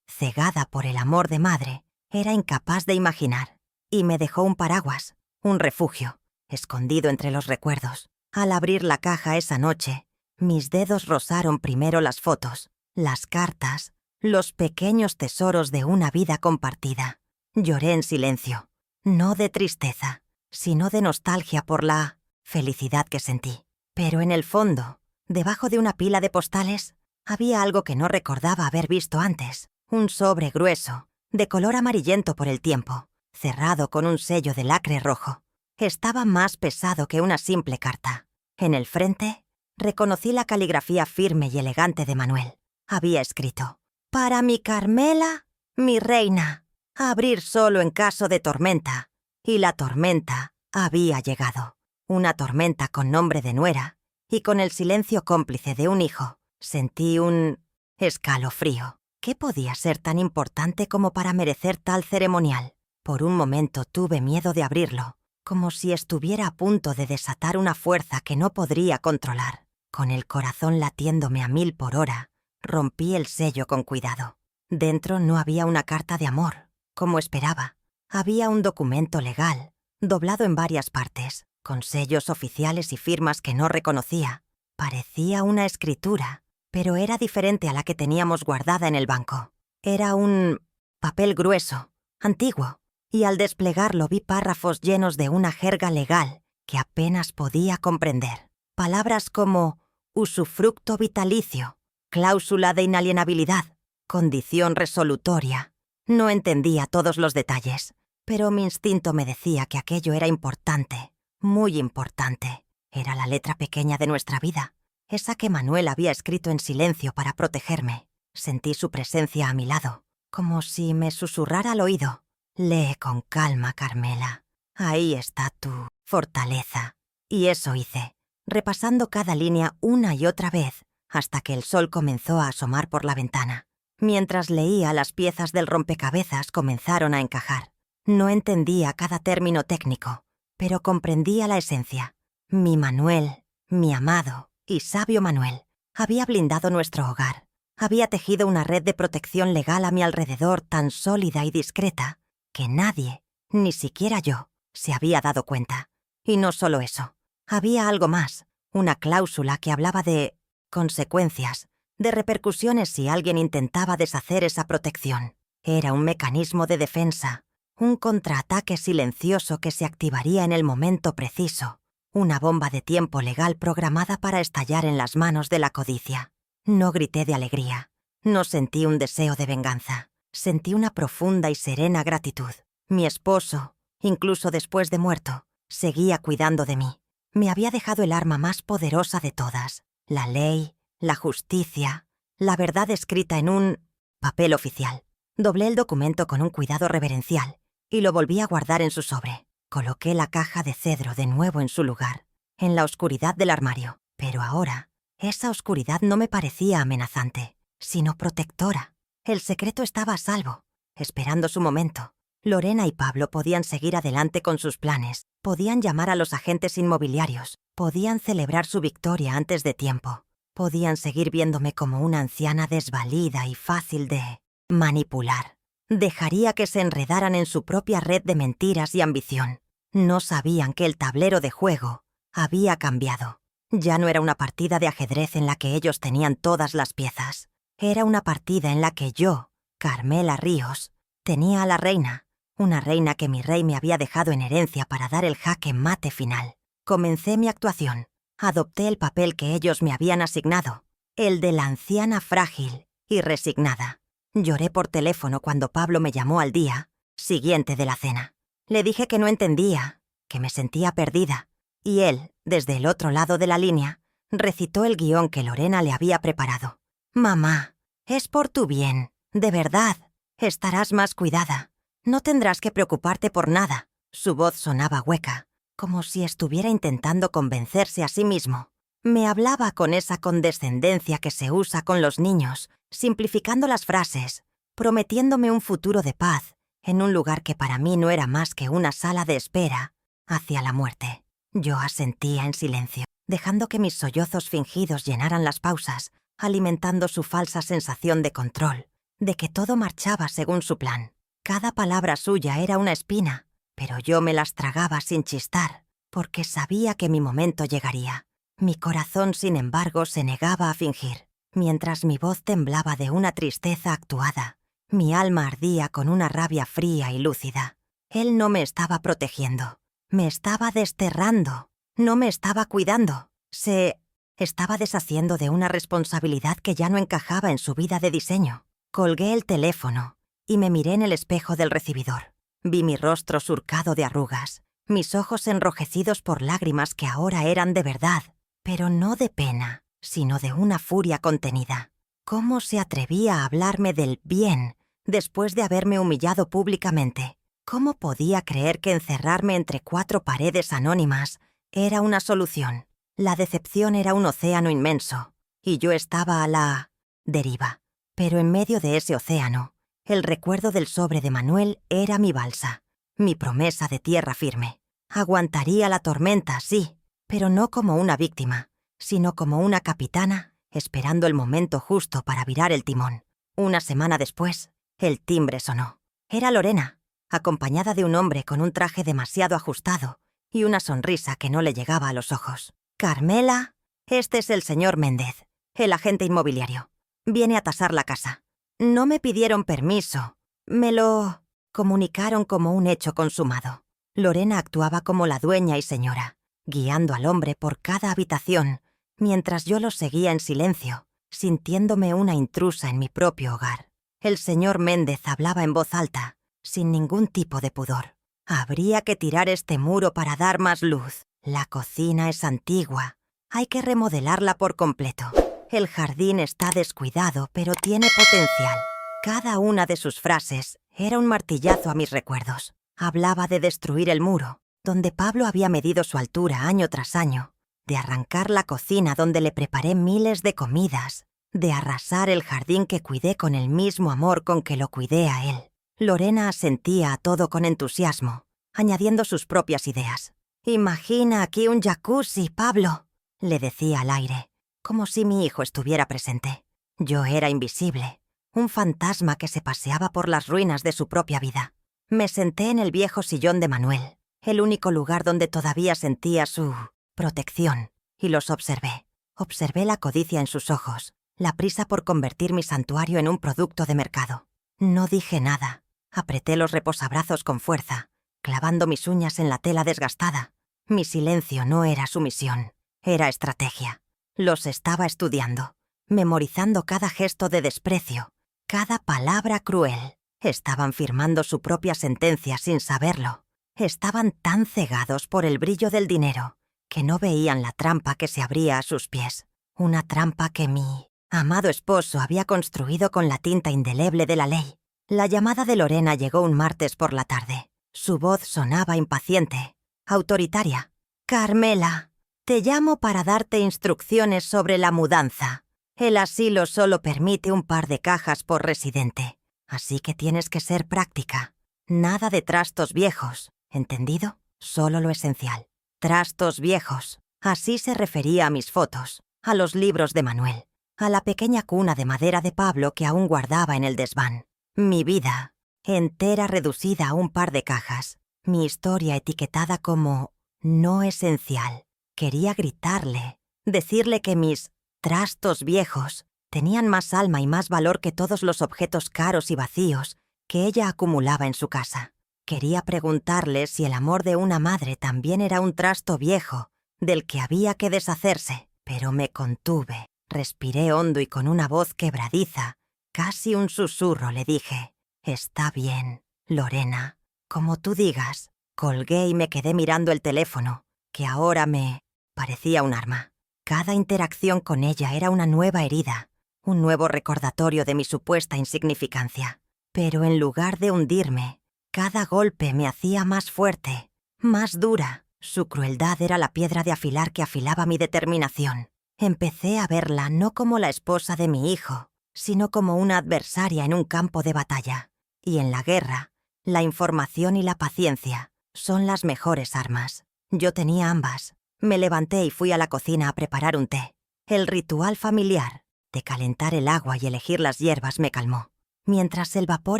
cegada por el amor de madre, era incapaz de imaginar, y me dejó un paraguas, un refugio, escondido entre los recuerdos. Al abrir la caja esa noche, mis dedos rozaron primero las fotos, las cartas, los pequeños tesoros de una vida compartida. Lloré en silencio, no de tristeza, sino de nostalgia por la felicidad que sentí. Pero en el fondo, debajo de una pila de postales, había algo que no recordaba haber visto antes. Un sobre grueso, de color amarillento por el tiempo, cerrado con un sello de lacre rojo. Estaba más pesado que una simple carta. En el frente, reconocí la caligrafía firme y elegante de Manuel. Había escrito: «Para mi Carmela, mi reina, abrir solo en caso de tormenta». Y la tormenta había llegado. Una tormenta con nombre de nuera, y con el silencio cómplice de un hijo. Sentí un escalofrío. ¿Qué podía ser tan importante como para merecer tal ceremonial? Por un momento tuve miedo de abrirlo, como si estuviera a punto de desatar una fuerza que no podría controlar. Con el corazón latiéndome a 1000 por hora, rompí el sello con cuidado. Dentro no había una carta de amor, como esperaba. Había un documento legal, doblado en varias partes, con sellos oficiales y firmas que no reconocía. Parecía una escritura, pero era diferente a la que teníamos guardada en el banco. Era un papel grueso, antiguo, y al desplegarlo vi párrafos llenos de una jerga legal que apenas podía comprender. Palabras como usufructo vitalicio, cláusula de inalienabilidad, condición resolutoria. No entendía todos los detalles, pero mi instinto me decía que aquello era importante, muy importante. Era la letra pequeña de nuestra vida, esa que Manuel había escrito en silencio para protegerme. Sentí su presencia a mi lado, como si me susurrara al oído. Lee con calma, Carmela. Ahí está tu fortaleza. Y eso hice, repasando cada línea una y otra vez, hasta que el sol comenzó a asomar por la ventana. Mientras leía, las piezas del rompecabezas comenzaron a encajar. No entendía cada término técnico, pero comprendía la esencia. Mi Manuel, mi amado y sabio Manuel, había blindado nuestro hogar. Había tejido una red de protección legal a mi alrededor tan sólida y discreta que nadie, ni siquiera yo, se había dado cuenta. Y no solo eso. Había algo más, una cláusula que hablaba de consecuencias, de repercusiones si alguien intentaba deshacer esa protección. Era un mecanismo de defensa, un contraataque silencioso que se activaría en el momento preciso, una bomba de tiempo legal programada para estallar en las manos de la codicia. No grité de alegría, no sentí un deseo de venganza, sentí una profunda y serena gratitud. Mi esposo, incluso después de muerto, seguía cuidando de mí. Me había dejado el arma más poderosa de todas, la ley, la justicia, la verdad escrita en un papel oficial. Doblé el documento con un cuidado reverencial y lo volví a guardar en su sobre. Coloqué la caja de cedro de nuevo en su lugar, en la oscuridad del armario. Pero ahora, esa oscuridad no me parecía amenazante, sino protectora. El secreto estaba a salvo, esperando su momento. Lorena y Pablo podían seguir adelante con sus planes, podían llamar a los agentes inmobiliarios, podían celebrar su victoria antes de tiempo, podían seguir viéndome como una anciana desvalida y fácil de manipular. Dejaría que se enredaran en su propia red de mentiras y ambición. No sabían que el tablero de juego había cambiado. Ya no era una partida de ajedrez en la que ellos tenían todas las piezas. Era una partida en la que yo, Carmela Ríos, tenía a la reina, una reina que mi rey me había dejado en herencia para dar el jaque mate final. Comencé mi actuación. Adopté el papel que ellos me habían asignado, el de la anciana frágil y resignada. Lloré por teléfono cuando Pablo me llamó al día siguiente de la cena. Le dije que no entendía, que me sentía perdida, y él, desde el otro lado de la línea, recitó el guión que Lorena le había preparado. «Mamá, es por tu bien, de verdad. Estarás más cuidada. No tendrás que preocuparte por nada». Su voz sonaba hueca, como si estuviera intentando convencerse a sí mismo. Me hablaba con esa condescendencia que se usa con los niños, simplificando las frases, prometiéndome un futuro de paz en un lugar que para mí no era más que una sala de espera hacia la muerte. Yo asentía en silencio, dejando que mis sollozos fingidos llenaran las pausas, alimentando su falsa sensación de control, de que todo marchaba según su plan. Cada palabra suya era una espina, pero yo me las tragaba sin chistar, porque sabía que mi momento llegaría. Mi corazón, sin embargo, se negaba a fingir. Mientras mi voz temblaba de una tristeza actuada, mi alma ardía con una rabia fría y lúcida. Él no me estaba protegiendo, me estaba desterrando, no me estaba cuidando. Se estaba deshaciendo de una responsabilidad que ya no encajaba en su vida de diseño. Colgué el teléfono y me miré en el espejo del recibidor. Vi mi rostro surcado de arrugas, mis ojos enrojecidos por lágrimas que ahora eran de verdad, pero no de pena, sino de una furia contenida. ¿Cómo se atrevía a hablarme del bien después de haberme humillado públicamente? ¿Cómo podía creer que encerrarme entre 4 paredes anónimas era una solución? La decepción era un océano inmenso, y yo estaba a la deriva. Pero en medio de ese océano, el recuerdo del sobre de Manuel era mi balsa, mi promesa de tierra firme. Aguantaría la tormenta, sí, pero no como una víctima, sino como una capitana esperando el momento justo para virar el timón. Una semana después, el timbre sonó. Era Lorena, acompañada de un hombre con un traje demasiado ajustado y una sonrisa que no le llegaba a los ojos. «Carmela, este es el señor Méndez, el agente inmobiliario. Viene a tasar la casa». No me pidieron permiso, me lo comunicaron como un hecho consumado. Lorena actuaba como la dueña y señora, guiando al hombre por cada habitación, mientras yo lo seguía en silencio, sintiéndome una intrusa en mi propio hogar. El señor Méndez hablaba en voz alta, sin ningún tipo de pudor. Habría que tirar este muro para dar más luz. La cocina es antigua. Hay que remodelarla por completo. El jardín está descuidado, pero tiene potencial. Cada una de sus frases era un martillazo a mis recuerdos. Hablaba de destruir el muro, donde Pablo había medido su altura año tras año, de arrancar la cocina donde le preparé miles de comidas, de arrasar el jardín que cuidé con el mismo amor con que lo cuidé a él. Lorena asentía a todo con entusiasmo, añadiendo sus propias ideas. «Imagina aquí un jacuzzi, Pablo», le decía al aire, como si mi hijo estuviera presente. Yo era invisible, un fantasma que se paseaba por las ruinas de su propia vida. Me senté en el viejo sillón de Manuel, el único lugar donde todavía sentía su protección, y los observé. Observé la codicia en sus ojos, la prisa por convertir mi santuario en un producto de mercado. No dije nada. Apreté los reposabrazos con fuerza, clavando mis uñas en la tela desgastada. Mi silencio no era sumisión, era estrategia. Los estaba estudiando, memorizando cada gesto de desprecio, cada palabra cruel. Estaban firmando su propia sentencia sin saberlo. Estaban tan cegados por el brillo del dinero que no veían la trampa que se abría a sus pies. Una trampa que mi amado esposo había construido con la tinta indeleble de la ley. La llamada de Lorena llegó un martes por la tarde. Su voz sonaba impaciente, autoritaria. «Carmela, te llamo para darte instrucciones sobre la mudanza. El asilo solo permite un par de cajas por residente, así que tienes que ser práctica. Nada de trastos viejos, ¿entendido? Solo lo esencial. Trastos viejos». Así se refería a mis fotos, a los libros de Manuel, a la pequeña cuna de madera de Pablo que aún guardaba en el desván. Mi vida, entera reducida a un par de cajas. Mi historia etiquetada como no esencial. Quería gritarle, decirle que mis trastos viejos tenían más alma y más valor que todos los objetos caros y vacíos que ella acumulaba en su casa. Quería preguntarle si el amor de una madre también era un trasto viejo del que había que deshacerse, pero me contuve. Respiré hondo y con una voz quebradiza, casi un susurro, le dije: «Está bien, Lorena, como tú digas». Colgué y me quedé mirando el teléfono, que ahora me parecía un arma. Cada interacción con ella era una nueva herida, un nuevo recordatorio de mi supuesta insignificancia. Pero en lugar de hundirme, cada golpe me hacía más fuerte, más dura. Su crueldad era la piedra de afilar que afilaba mi determinación. Empecé a verla no como la esposa de mi hijo, sino como una adversaria en un campo de batalla. Y en la guerra, la información y la paciencia son las mejores armas. Yo tenía ambas. Me levanté y fui a la cocina a preparar un té. El ritual familiar de calentar el agua y elegir las hierbas me calmó. Mientras el vapor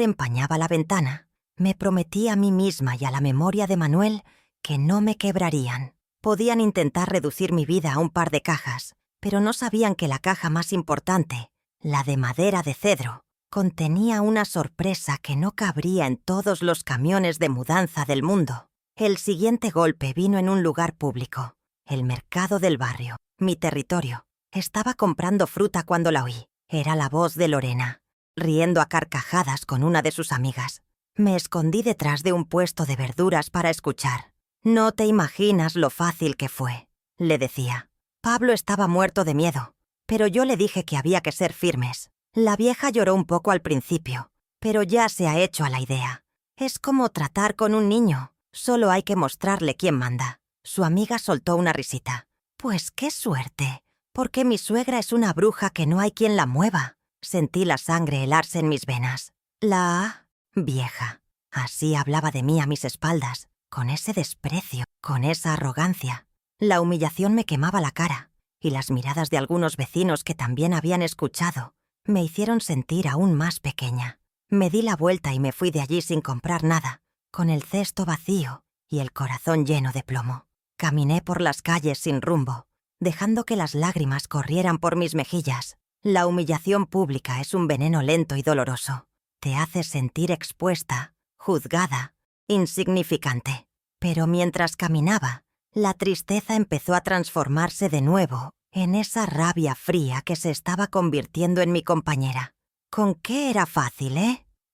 empañaba la ventana, me prometí a mí misma y a la memoria de Manuel que no me quebrarían. Podían intentar reducir mi vida a un par de cajas, pero no sabían que la caja más importante, la de madera de cedro, contenía una sorpresa que no cabría en todos los camiones de mudanza del mundo. El siguiente golpe vino en un lugar público, el mercado del barrio, mi territorio. Estaba comprando fruta cuando la oí. Era la voz de Lorena, riendo a carcajadas con una de sus amigas. Me escondí detrás de un puesto de verduras para escuchar. «No te imaginas lo fácil que fue», le decía. Pablo estaba muerto de miedo, pero yo le dije que había que ser firmes. La vieja lloró un poco al principio, pero ya se ha hecho a la idea. Es como tratar con un niño, solo hay que mostrarle quién manda. Su amiga soltó una risita. «Pues qué suerte, porque mi suegra es una bruja que no hay quien la mueva». Sentí la sangre helarse en mis venas. La vieja. Así hablaba de mí a mis espaldas, con ese desprecio, con esa arrogancia. La humillación me quemaba la cara, y las miradas de algunos vecinos que también habían escuchado me hicieron sentir aún más pequeña. Me di la vuelta y me fui de allí sin comprar nada, con el cesto vacío y el corazón lleno de plomo. Caminé por las calles sin rumbo, dejando que las lágrimas corrieran por mis mejillas. La humillación pública es un veneno lento y doloroso. Te hace sentir expuesta, juzgada, insignificante. Pero mientras caminaba, la tristeza empezó a transformarse de nuevo en esa rabia fría que se estaba convirtiendo en mi compañera. ¿Con qué era fácil,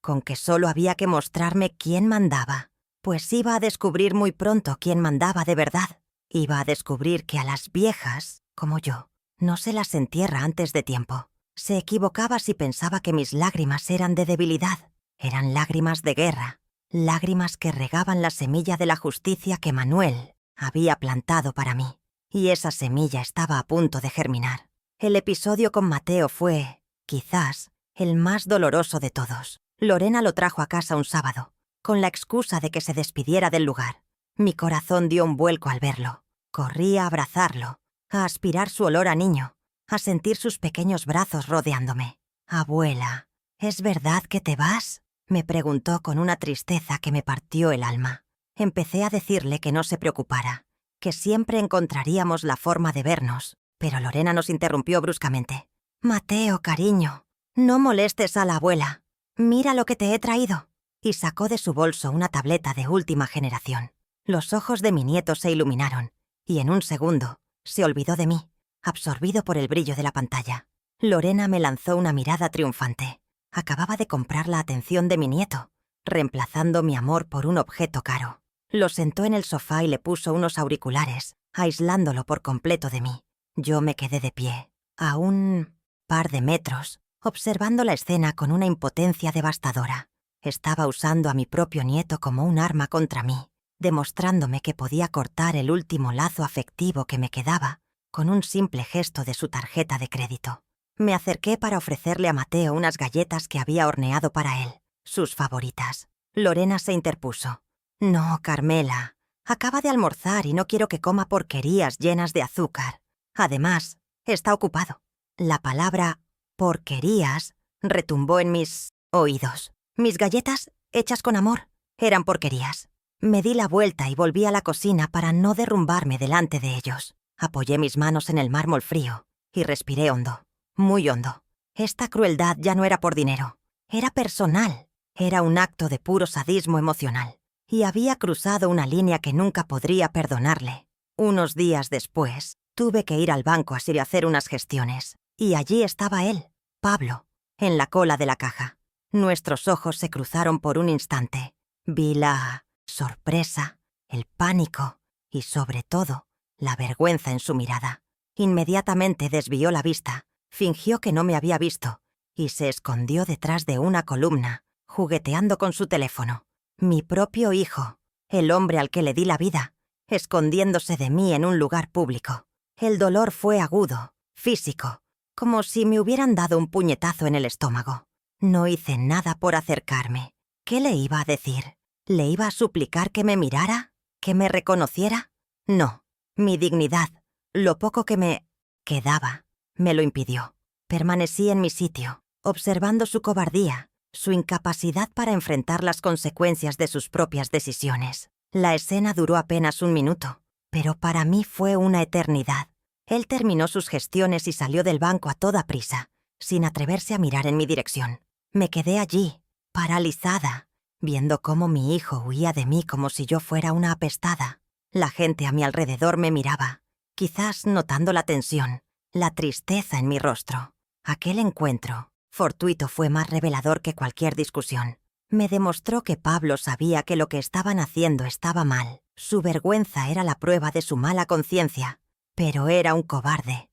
Con que solo había que mostrarme quién mandaba. Pues iba a descubrir muy pronto quién mandaba de verdad. Iba a descubrir que a las viejas, como yo, no se las entierra antes de tiempo. Se equivocaba si pensaba que mis lágrimas eran de debilidad. Eran lágrimas de guerra, lágrimas que regaban la semilla de la justicia que Manuel había plantado para mí. Y esa semilla estaba a punto de germinar. El episodio con Mateo fue, quizás, el más doloroso de todos. Lorena lo trajo a casa un sábado, con la excusa de que se despidiera del lugar. Mi corazón dio un vuelco al verlo. Corrí a abrazarlo, a aspirar su olor a niño, a sentir sus pequeños brazos rodeándome. «Abuela, ¿es verdad que te vas?», me preguntó con una tristeza que me partió el alma. Empecé a decirle que no se preocupara, que siempre encontraríamos la forma de vernos, pero Lorena nos interrumpió bruscamente. «Mateo, cariño, no molestes a la abuela. Mira lo que te he traído». Y sacó de su bolso una tableta de última generación. Los ojos de mi nieto se iluminaron, y en un segundo se olvidó de mí, absorbido por el brillo de la pantalla. Lorena me lanzó una mirada triunfante. Acababa de comprar la atención de mi nieto, reemplazando mi amor por un objeto caro. Lo sentó en el sofá y le puso unos auriculares, aislándolo por completo de mí. Yo me quedé de pie, a un par de metros, observando la escena con una impotencia devastadora. Estaba usando a mi propio nieto como un arma contra mí, demostrándome que podía cortar el último lazo afectivo que me quedaba con un simple gesto de su tarjeta de crédito. Me acerqué para ofrecerle a Mateo unas galletas que había horneado para él, sus favoritas. Lorena se interpuso. «No, Carmela, acaba de almorzar y no quiero que coma porquerías llenas de azúcar. Además, está ocupado». La palabra «porquerías» retumbó en mis oídos. Mis galletas, hechas con amor, eran porquerías. Me di la vuelta y volví a la cocina para no derrumbarme delante de ellos. Apoyé mis manos en el mármol frío y respiré hondo. Muy hondo. Esta crueldad ya no era por dinero. Era personal. Era un acto de puro sadismo emocional. Y había cruzado una línea que nunca podría perdonarle. Unos días después, tuve que ir al banco a hacer unas gestiones. Y allí estaba él, Pablo, en la cola de la caja. Nuestros ojos se cruzaron por un instante. Vi la sorpresa, el pánico y, sobre todo, la vergüenza en su mirada. Inmediatamente desvió la vista. Fingió que no me había visto y se escondió detrás de una columna, jugueteando con su teléfono. Mi propio hijo, el hombre al que le di la vida, escondiéndose de mí en un lugar público. El dolor fue agudo, físico, como si me hubieran dado un puñetazo en el estómago. No hice nada por acercarme. ¿Qué le iba a decir? ¿Le iba a suplicar que me mirara? ¿Que me reconociera? No. Mi dignidad, lo poco que me quedaba, me lo impidió. Permanecí en mi sitio, observando su cobardía, su incapacidad para enfrentar las consecuencias de sus propias decisiones. La escena duró apenas un minuto, pero para mí fue una eternidad. Él terminó sus gestiones y salió del banco a toda prisa, sin atreverse a mirar en mi dirección. Me quedé allí, paralizada, viendo cómo mi hijo huía de mí como si yo fuera una apestada. La gente a mi alrededor me miraba, quizás notando la tensión, la tristeza en mi rostro. Aquel encuentro, fortuito, fue más revelador que cualquier discusión. Me demostró que Pablo sabía que lo que estaban haciendo estaba mal. Su vergüenza era la prueba de su mala conciencia. Pero era un cobarde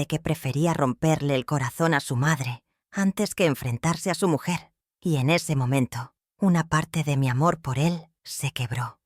que prefería romperle el corazón a su madre antes que enfrentarse a su mujer. Y en ese momento, una parte de mi amor por él se quebró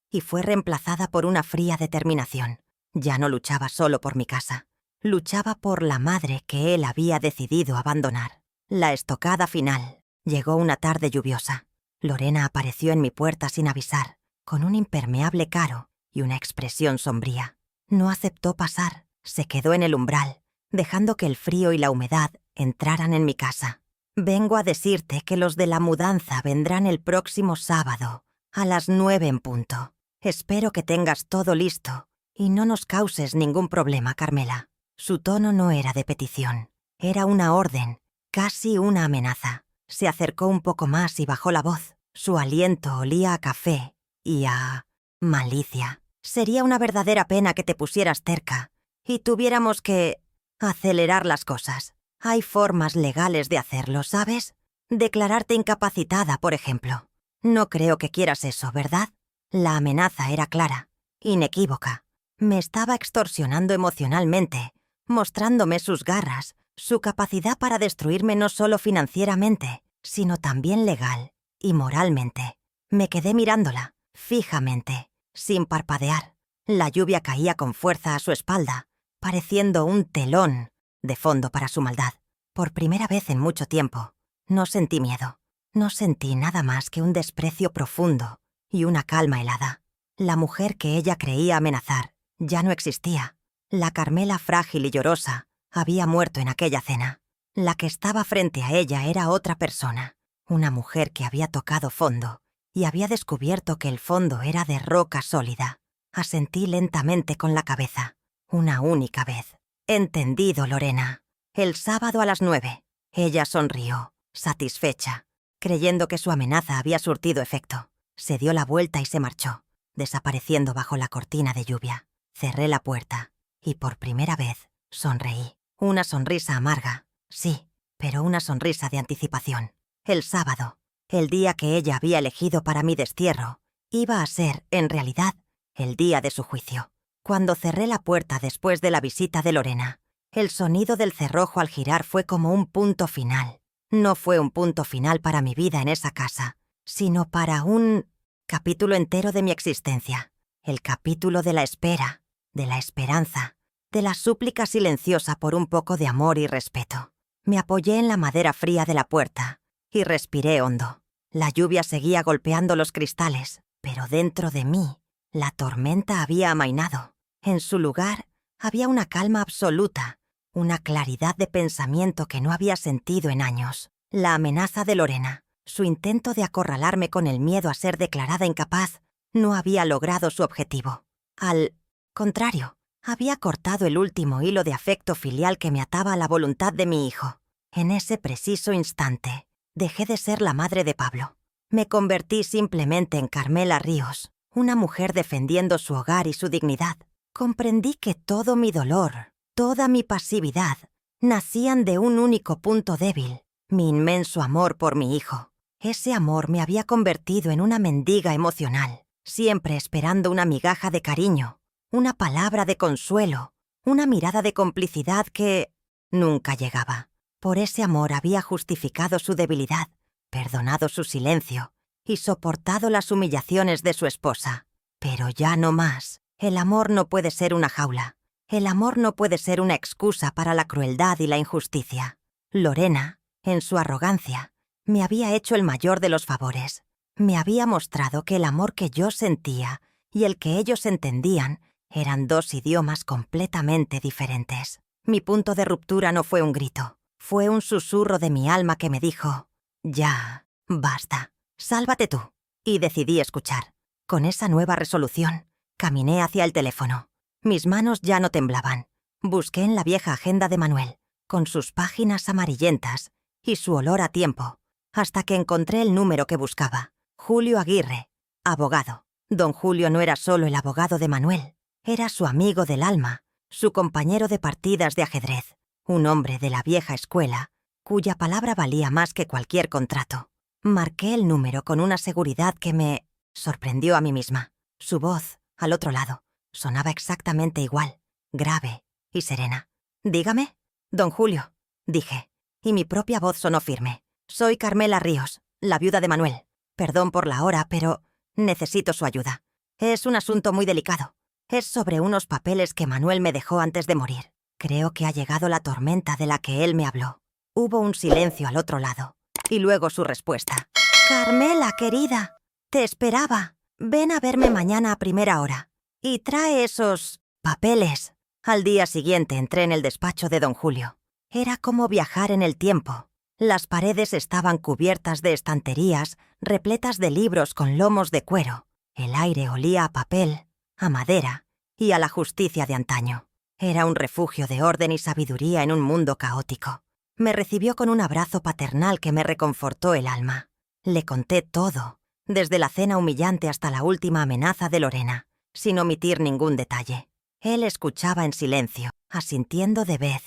y fue reemplazada por una fría determinación. Ya no luchaba solo por mi casa, luchaba por la madre que él había decidido abandonar. La estocada final llegó una tarde lluviosa. Lorena apareció en mi puerta sin avisar, con un impermeable caro y una expresión sombría. No aceptó pasar, se quedó en el umbral, dejando que el frío y la humedad entraran en mi casa. «Vengo a decirte que los de la mudanza vendrán el próximo sábado, a las 9 en punto. Espero que tengas todo listo y no nos causes ningún problema, Carmela». Su tono no era de petición, era una orden, casi una amenaza. Se acercó un poco más y bajó la voz. Su aliento olía a café y a malicia. «Sería una verdadera pena que te pusieras terca y tuviéramos que acelerar las cosas. Hay formas legales de hacerlo, ¿sabes? Declararte incapacitada, por ejemplo. No creo que quieras eso, ¿verdad?». La amenaza era clara inequívoca. Me estaba extorsionando emocionalmente, mostrándome sus garras, su capacidad para destruirme no solo financieramente, sino también legal y moralmente. Me quedé mirándola, fijamente, sin parpadear. La lluvia caía con fuerza a su espalda, pareciendo un telón de fondo para su maldad. Por primera vez en mucho tiempo, no sentí miedo. No sentí nada más que un desprecio profundo y una calma helada. La mujer que ella creía amenazar ya no existía. La Carmela frágil y llorosa había muerto en aquella cena. La que estaba frente a ella era otra persona, una mujer que había tocado fondo y había descubierto que el fondo era de roca sólida. Asentí lentamente con la cabeza. Una única vez. Entendido, Lorena. El sábado a las 9. Ella sonrió, satisfecha, creyendo que su amenaza había surtido efecto. Se dio la vuelta y se marchó, desapareciendo bajo la cortina de lluvia. Cerré la puerta y por primera vez sonreí. Una sonrisa amarga, sí, pero una sonrisa de anticipación. El sábado, el día que ella había elegido para mi destierro, iba a ser, en realidad, el día de su juicio. Cuando cerré la puerta después de la visita de Lorena, el sonido del cerrojo al girar fue como un punto final. No fue un punto final para mi vida en esa casa, sino para un capítulo entero de mi existencia. El capítulo de la espera, de la esperanza, de la súplica silenciosa por un poco de amor y respeto. Me apoyé en la madera fría de la puerta y respiré hondo. La lluvia seguía golpeando los cristales, pero dentro de mí, la tormenta había amainado. En su lugar, había una calma absoluta, una claridad de pensamiento que no había sentido en años. La amenaza de Lorena, su intento de acorralarme con el miedo a ser declarada incapaz, no había logrado su objetivo. Al contrario, había cortado el último hilo de afecto filial que me ataba a la voluntad de mi hijo. En ese preciso instante, dejé de ser la madre de Pablo. Me convertí simplemente en Carmela Ríos, una mujer defendiendo su hogar y su dignidad. Comprendí que todo mi dolor, toda mi pasividad, nacían de un único punto débil, mi inmenso amor por mi hijo. Ese amor me había convertido en una mendiga emocional, siempre esperando una migaja de cariño, una palabra de consuelo, una mirada de complicidad que nunca llegaba. Por ese amor había justificado su debilidad, perdonado su silencio y soportado las humillaciones de su esposa. Pero ya no más. El amor no puede ser una jaula. El amor no puede ser una excusa para la crueldad y la injusticia. Lorena, en su arrogancia, me había hecho el mayor de los favores. Me había mostrado que el amor que yo sentía y el que ellos entendían eran dos idiomas completamente diferentes. Mi punto de ruptura no fue un grito, fue un susurro de mi alma que me dijo: «Ya, basta, sálvate tú». Y decidí escuchar. Con esa nueva resolución, caminé hacia el teléfono. Mis manos ya no temblaban. Busqué en la vieja agenda de Manuel, con sus páginas amarillentas y su olor a tiempo, hasta que encontré el número que buscaba. Julio Aguirre, abogado. Don Julio no era solo el abogado de Manuel, era su amigo del alma, su compañero de partidas de ajedrez, un hombre de la vieja escuela, cuya palabra valía más que cualquier contrato. Marqué el número con una seguridad que me sorprendió a mí misma. Su voz, al otro lado, sonaba exactamente igual, grave y serena. «Dígame». «Don Julio», dije, y mi propia voz sonó firme. «Soy Carmela Ríos, la viuda de Manuel. Perdón por la hora, pero necesito su ayuda. Es un asunto muy delicado. Es sobre unos papeles que Manuel me dejó antes de morir. Creo que ha llegado la tormenta de la que él me habló». Hubo un silencio al otro lado, y luego su respuesta. «Carmela, querida, te esperaba. Ven a verme mañana a primera hora. Y trae esos papeles». Al día siguiente entré en el despacho de don Julio. Era como viajar en el tiempo. Las paredes estaban cubiertas de estanterías repletas de libros con lomos de cuero. El aire olía a papel, a madera y a la justicia de antaño. Era un refugio de orden y sabiduría en un mundo caótico. Me recibió con un abrazo paternal que me reconfortó el alma. Le conté todo, desde la cena humillante hasta la última amenaza de Lorena, sin omitir ningún detalle. Él escuchaba en silencio, asintiendo de vez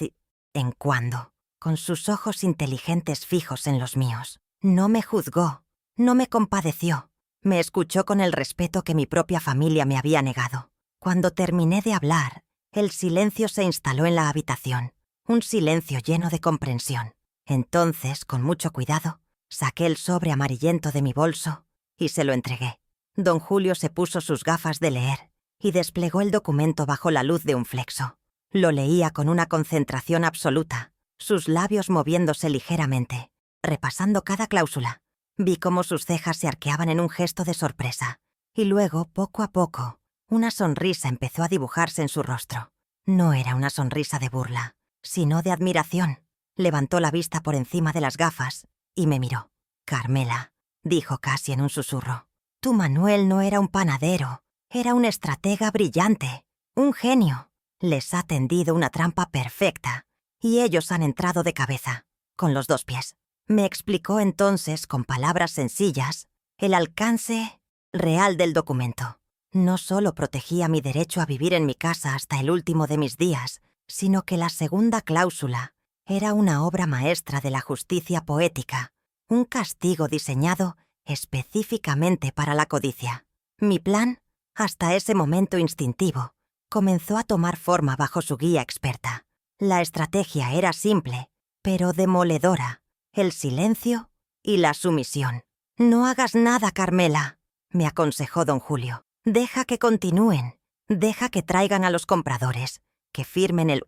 en cuando, con sus ojos inteligentes fijos en los míos. No me juzgó, no me compadeció, me escuchó con el respeto que mi propia familia me había negado. Cuando terminé de hablar, el silencio se instaló en la habitación, un silencio lleno de comprensión. Entonces, con mucho cuidado, saqué el sobre amarillento de mi bolso y se lo entregué. Don Julio se puso sus gafas de leer y desplegó el documento bajo la luz de un flexo. Lo leía con una concentración absoluta, sus labios moviéndose ligeramente, repasando cada cláusula. Vi cómo sus cejas se arqueaban en un gesto de sorpresa, y luego, poco a poco, una sonrisa empezó a dibujarse en su rostro. No era una sonrisa de burla, sino de admiración. Levantó la vista por encima de las gafas y me miró. «Carmela», dijo casi en un susurro, «tu Manuel no era un panadero, era un estratega brillante, un genio. Les ha tendido una trampa perfecta, y ellos han entrado de cabeza, con los 2 pies». Me explicó entonces, con palabras sencillas, el alcance real del documento. No solo protegía mi derecho a vivir en mi casa hasta el último de mis días, sino que la segunda cláusula era una obra maestra de la justicia poética, un castigo diseñado específicamente para la codicia. Mi plan, hasta ese momento instintivo, comenzó a tomar forma bajo su guía experta. La estrategia era simple, pero demoledora: el silencio y la sumisión. «No hagas nada, Carmela», me aconsejó don Julio. «Deja que continúen, deja que traigan a los compradores, que firmen el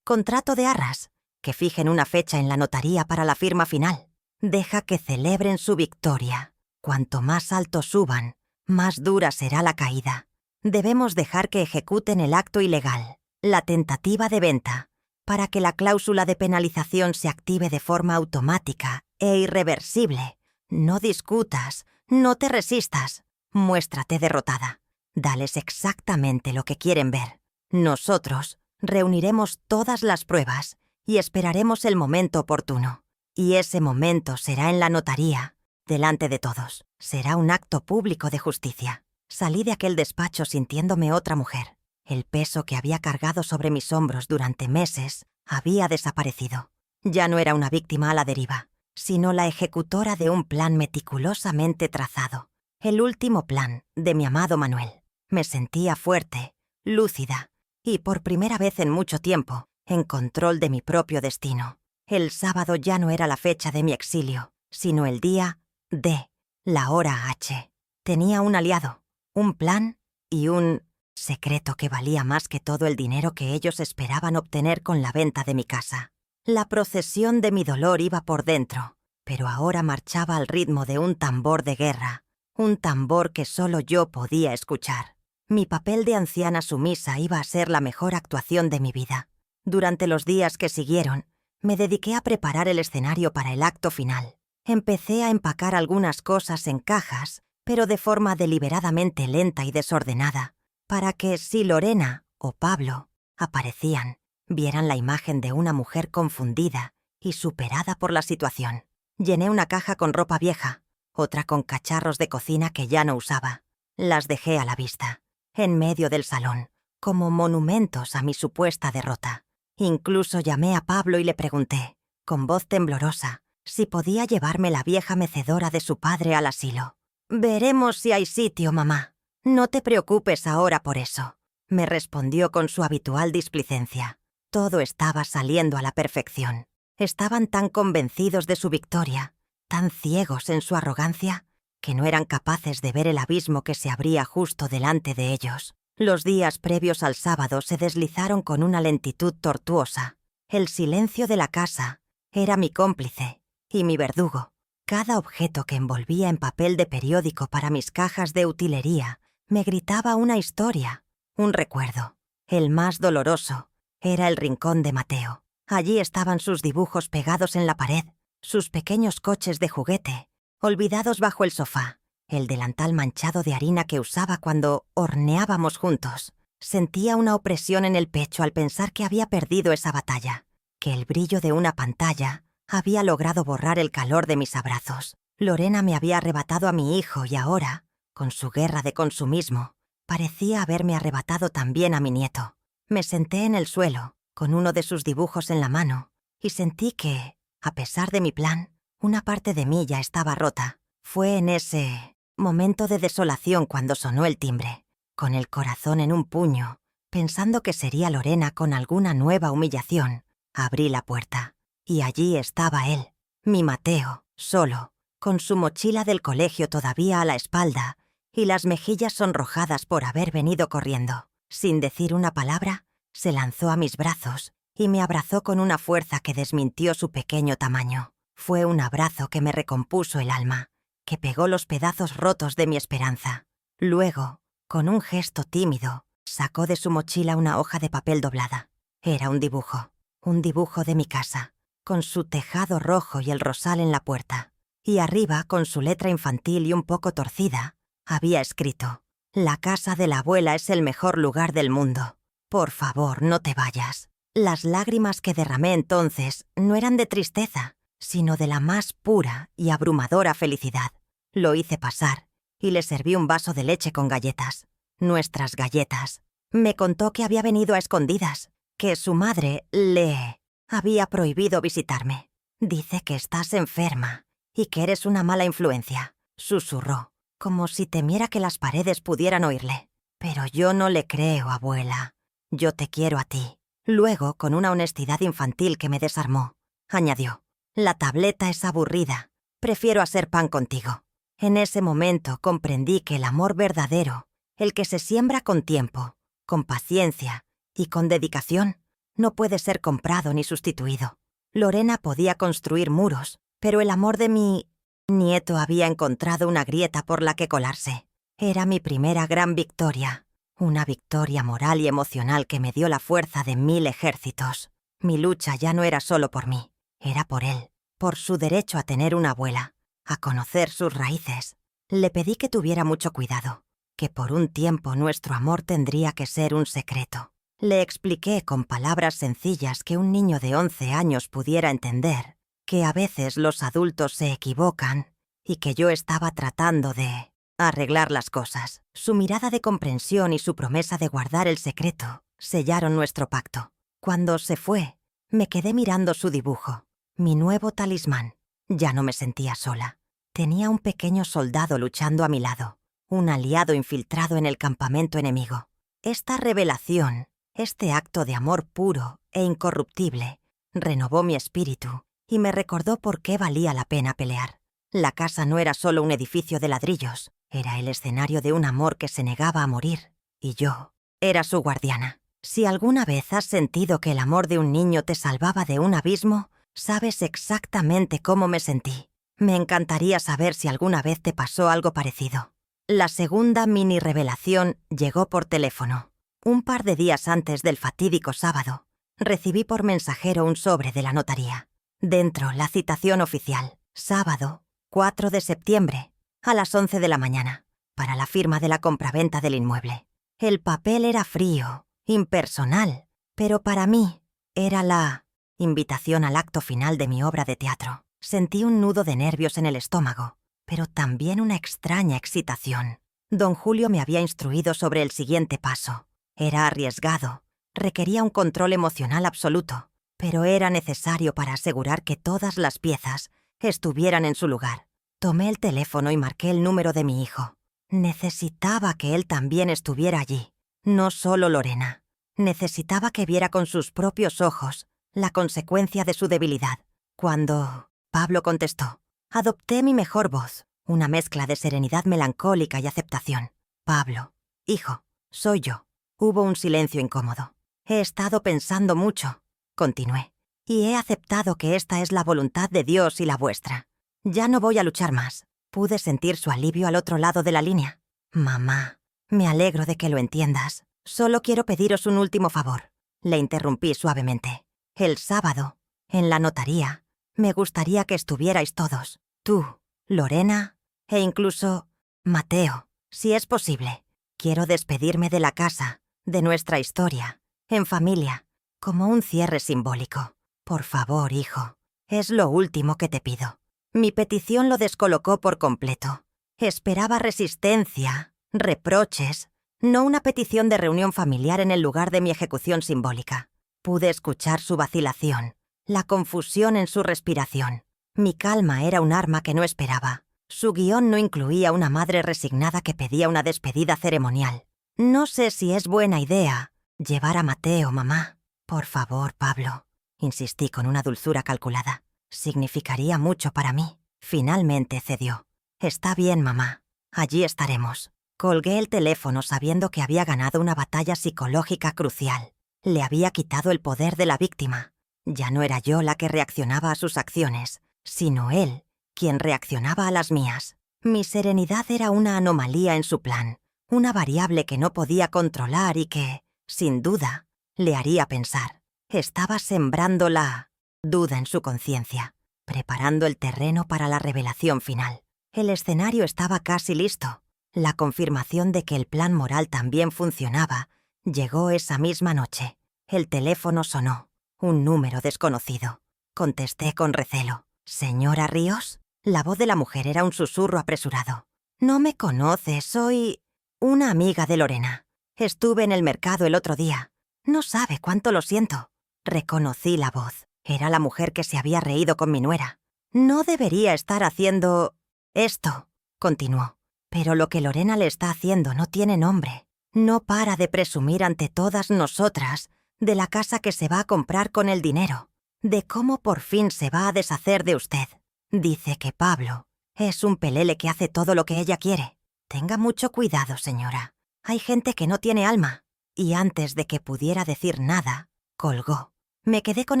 contrato de arras, que fijen una fecha en la notaría para la firma final. Deja que celebren su victoria. Cuanto más alto suban, más dura será la caída. Debemos dejar que ejecuten el acto ilegal, la tentativa de venta, para que la cláusula de penalización se active de forma automática e irreversible. No discutas, no te resistas, muéstrate derrotada. Dales exactamente lo que quieren ver. Nosotros reuniremos todas las pruebas y esperaremos el momento oportuno. Y ese momento será en la notaría, delante de todos. Será un acto público de justicia». Salí de aquel despacho sintiéndome otra mujer. El peso que había cargado sobre mis hombros durante meses había desaparecido. Ya no era una víctima a la deriva, sino la ejecutora de un plan meticulosamente trazado. El último plan de mi amado Manuel. Me sentía fuerte, lúcida y, por primera vez en mucho tiempo, en control de mi propio destino. El sábado ya no era la fecha de mi exilio, sino el día D, la hora H. Tenía un aliado, un plan y un secreto que valía más que todo el dinero que ellos esperaban obtener con la venta de mi casa. La procesión de mi dolor iba por dentro, pero ahora marchaba al ritmo de un tambor de guerra, un tambor que solo yo podía escuchar. Mi papel de anciana sumisa iba a ser la mejor actuación de mi vida. Durante los días que siguieron, me dediqué a preparar el escenario para el acto final. Empecé a empacar algunas cosas en cajas, pero de forma deliberadamente lenta y desordenada, para que, si Lorena o Pablo aparecían, vieran la imagen de una mujer confundida y superada por la situación. Llené una caja con ropa vieja, otra con cacharros de cocina que ya no usaba. Las dejé a la vista, en medio del salón, como monumentos a mi supuesta derrota. Incluso llamé a Pablo y le pregunté, con voz temblorosa, si podía llevarme la vieja mecedora de su padre al asilo. «Veremos si hay sitio, mamá. No te preocupes ahora por eso», me respondió con su habitual displicencia. Todo estaba saliendo a la perfección. Estaban tan convencidos de su victoria, tan ciegos en su arrogancia, que no eran capaces de ver el abismo que se abría justo delante de ellos. Los días previos al sábado se deslizaron con una lentitud tortuosa. El silencio de la casa era mi cómplice y mi verdugo. Cada objeto que envolvía en papel de periódico para mis cajas de utilería me gritaba una historia, un recuerdo. El más doloroso era el rincón de Mateo. Allí estaban sus dibujos pegados en la pared, sus pequeños coches de juguete, olvidados bajo el sofá, el delantal manchado de harina que usaba cuando horneábamos juntos. Sentía una opresión en el pecho al pensar que había perdido esa batalla, que el brillo de una pantalla había logrado borrar el calor de mis abrazos. Lorena me había arrebatado a mi hijo y ahora, con su guerra de consumismo, parecía haberme arrebatado también a mi nieto. Me senté en el suelo, con uno de sus dibujos en la mano, y sentí que, a pesar de mi plan, una parte de mí ya estaba rota. Fue en ese momento de desolación cuando sonó el timbre. Con el corazón en un puño, pensando que sería Lorena con alguna nueva humillación, abrí la puerta. Y allí estaba él, mi Mateo, solo, con su mochila del colegio todavía a la espalda y las mejillas sonrojadas por haber venido corriendo. Sin decir una palabra, se lanzó a mis brazos y me abrazó con una fuerza que desmintió su pequeño tamaño. Fue un abrazo que me recompuso el alma, que pegó los pedazos rotos de mi esperanza. Luego, con un gesto tímido, sacó de su mochila una hoja de papel doblada. Era un dibujo de mi casa, con su tejado rojo y el rosal en la puerta. Y arriba, con su letra infantil y un poco torcida, había escrito: «La casa de la abuela es el mejor lugar del mundo. Por favor, no te vayas». Las lágrimas que derramé entonces no eran de tristeza, sino de la más pura y abrumadora felicidad. Lo hice pasar y le serví un vaso de leche con galletas. Nuestras galletas. Me contó que había venido a escondidas, que su madre le había prohibido visitarme. «Dice que estás enferma y que eres una mala influencia», susurró, como si temiera que las paredes pudieran oírle. «Pero yo no le creo, abuela. Yo te quiero a ti». Luego, con una honestidad infantil que me desarmó, añadió: «La tableta es aburrida. Prefiero hacer pan contigo». En ese momento comprendí que el amor verdadero, el que se siembra con tiempo, con paciencia y con dedicación, no puede ser comprado ni sustituido. Lorena podía construir muros, pero el amor de mi nieto había encontrado una grieta por la que colarse. Era mi primera gran victoria, una victoria moral y emocional que me dio la fuerza de 1000 ejércitos. Mi lucha ya no era solo por mí, era por él, por su derecho a tener una abuela, a conocer sus raíces. Le pedí que tuviera mucho cuidado, que por un tiempo nuestro amor tendría que ser un secreto. Le expliqué con palabras sencillas que un niño de 11 años pudiera entender, que a veces los adultos se equivocan y que yo estaba tratando de arreglar las cosas. Su mirada de comprensión y su promesa de guardar el secreto sellaron nuestro pacto. Cuando se fue, me quedé mirando su dibujo, mi nuevo talismán. Ya no me sentía sola. Tenía un pequeño soldado luchando a mi lado, un aliado infiltrado en el campamento enemigo. Esta revelación, este acto de amor puro e incorruptible, renovó mi espíritu y me recordó por qué valía la pena pelear. La casa no era solo un edificio de ladrillos, era el escenario de un amor que se negaba a morir, y yo era su guardiana. Si alguna vez has sentido que el amor de un niño te salvaba de un abismo, sabes exactamente cómo me sentí. Me encantaría saber si alguna vez te pasó algo parecido. La segunda mini revelación llegó por teléfono. Un par de días antes del fatídico sábado, recibí por mensajero un sobre de la notaría. Dentro, la citación oficial. Sábado, 4 de septiembre, a las 11 de la mañana, para la firma de la compraventa del inmueble. El papel era frío, impersonal, pero para mí era la invitación al acto final de mi obra de teatro. Sentí un nudo de nervios en el estómago, pero también una extraña excitación. Don Julio me había instruido sobre el siguiente paso. Era arriesgado, requería un control emocional absoluto, pero era necesario para asegurar que todas las piezas estuvieran en su lugar. Tomé el teléfono y marqué el número de mi hijo. Necesitaba que él también estuviera allí, no solo Lorena. Necesitaba que viera con sus propios ojos la consecuencia de su debilidad. Cuando Pablo contestó, adopté mi mejor voz, una mezcla de serenidad melancólica y aceptación. «Pablo, hijo, soy yo». Hubo un silencio incómodo. «He estado pensando mucho», continué, «y he aceptado que esta es la voluntad de Dios y la vuestra. Ya no voy a luchar más». Pude sentir su alivio al otro lado de la línea. «Mamá, me alegro de que lo entiendas. Solo quiero pediros un último favor», le interrumpí suavemente. «El sábado, en la notaría, me gustaría que estuvierais todos. Tú, Lorena e incluso Mateo, si es posible. Quiero despedirme de la casa, de nuestra historia, en familia, como un cierre simbólico. Por favor, hijo, es lo último que te pido». Mi petición lo descolocó por completo. Esperaba resistencia, reproches, no una petición de reunión familiar en el lugar de mi ejecución simbólica. Pude escuchar su vacilación, la confusión en su respiración. Mi calma era un arma que no esperaba. Su guión no incluía una madre resignada que pedía una despedida ceremonial. No sé si es buena idea llevar a Mateo, mamá. Por favor, Pablo, insistí con una dulzura calculada. Significaría mucho para mí. Finalmente cedió. Está bien, mamá. Allí estaremos. Colgué el teléfono sabiendo que había ganado una batalla psicológica crucial. Le había quitado el poder de la víctima. Ya no era yo la que reaccionaba a sus acciones, sino él quien reaccionaba a las mías. Mi serenidad era una anomalía en su plan, una variable que no podía controlar y que, sin duda, le haría pensar. Estaba sembrando la duda en su conciencia, preparando el terreno para la revelación final. El escenario estaba casi listo. La confirmación de que el plan moral también funcionaba llegó esa misma noche. El teléfono sonó. Un número desconocido. Contesté con recelo. ¿Señora Ríos? La voz de la mujer era un susurro apresurado. No me conoce, soy una amiga de Lorena. Estuve en el mercado el otro día. No sabe cuánto lo siento. Reconocí la voz. Era la mujer que se había reído con mi nuera. No debería estar haciendo esto, continuó. Pero lo que Lorena le está haciendo no tiene nombre. No para de presumir ante todas nosotras de la casa que se va a comprar con el dinero, de cómo por fin se va a deshacer de usted. Dice que Pablo es un pelele que hace todo lo que ella quiere. Tenga mucho cuidado, señora. Hay gente que no tiene alma. Y antes de que pudiera decir nada, colgó. Me quedé con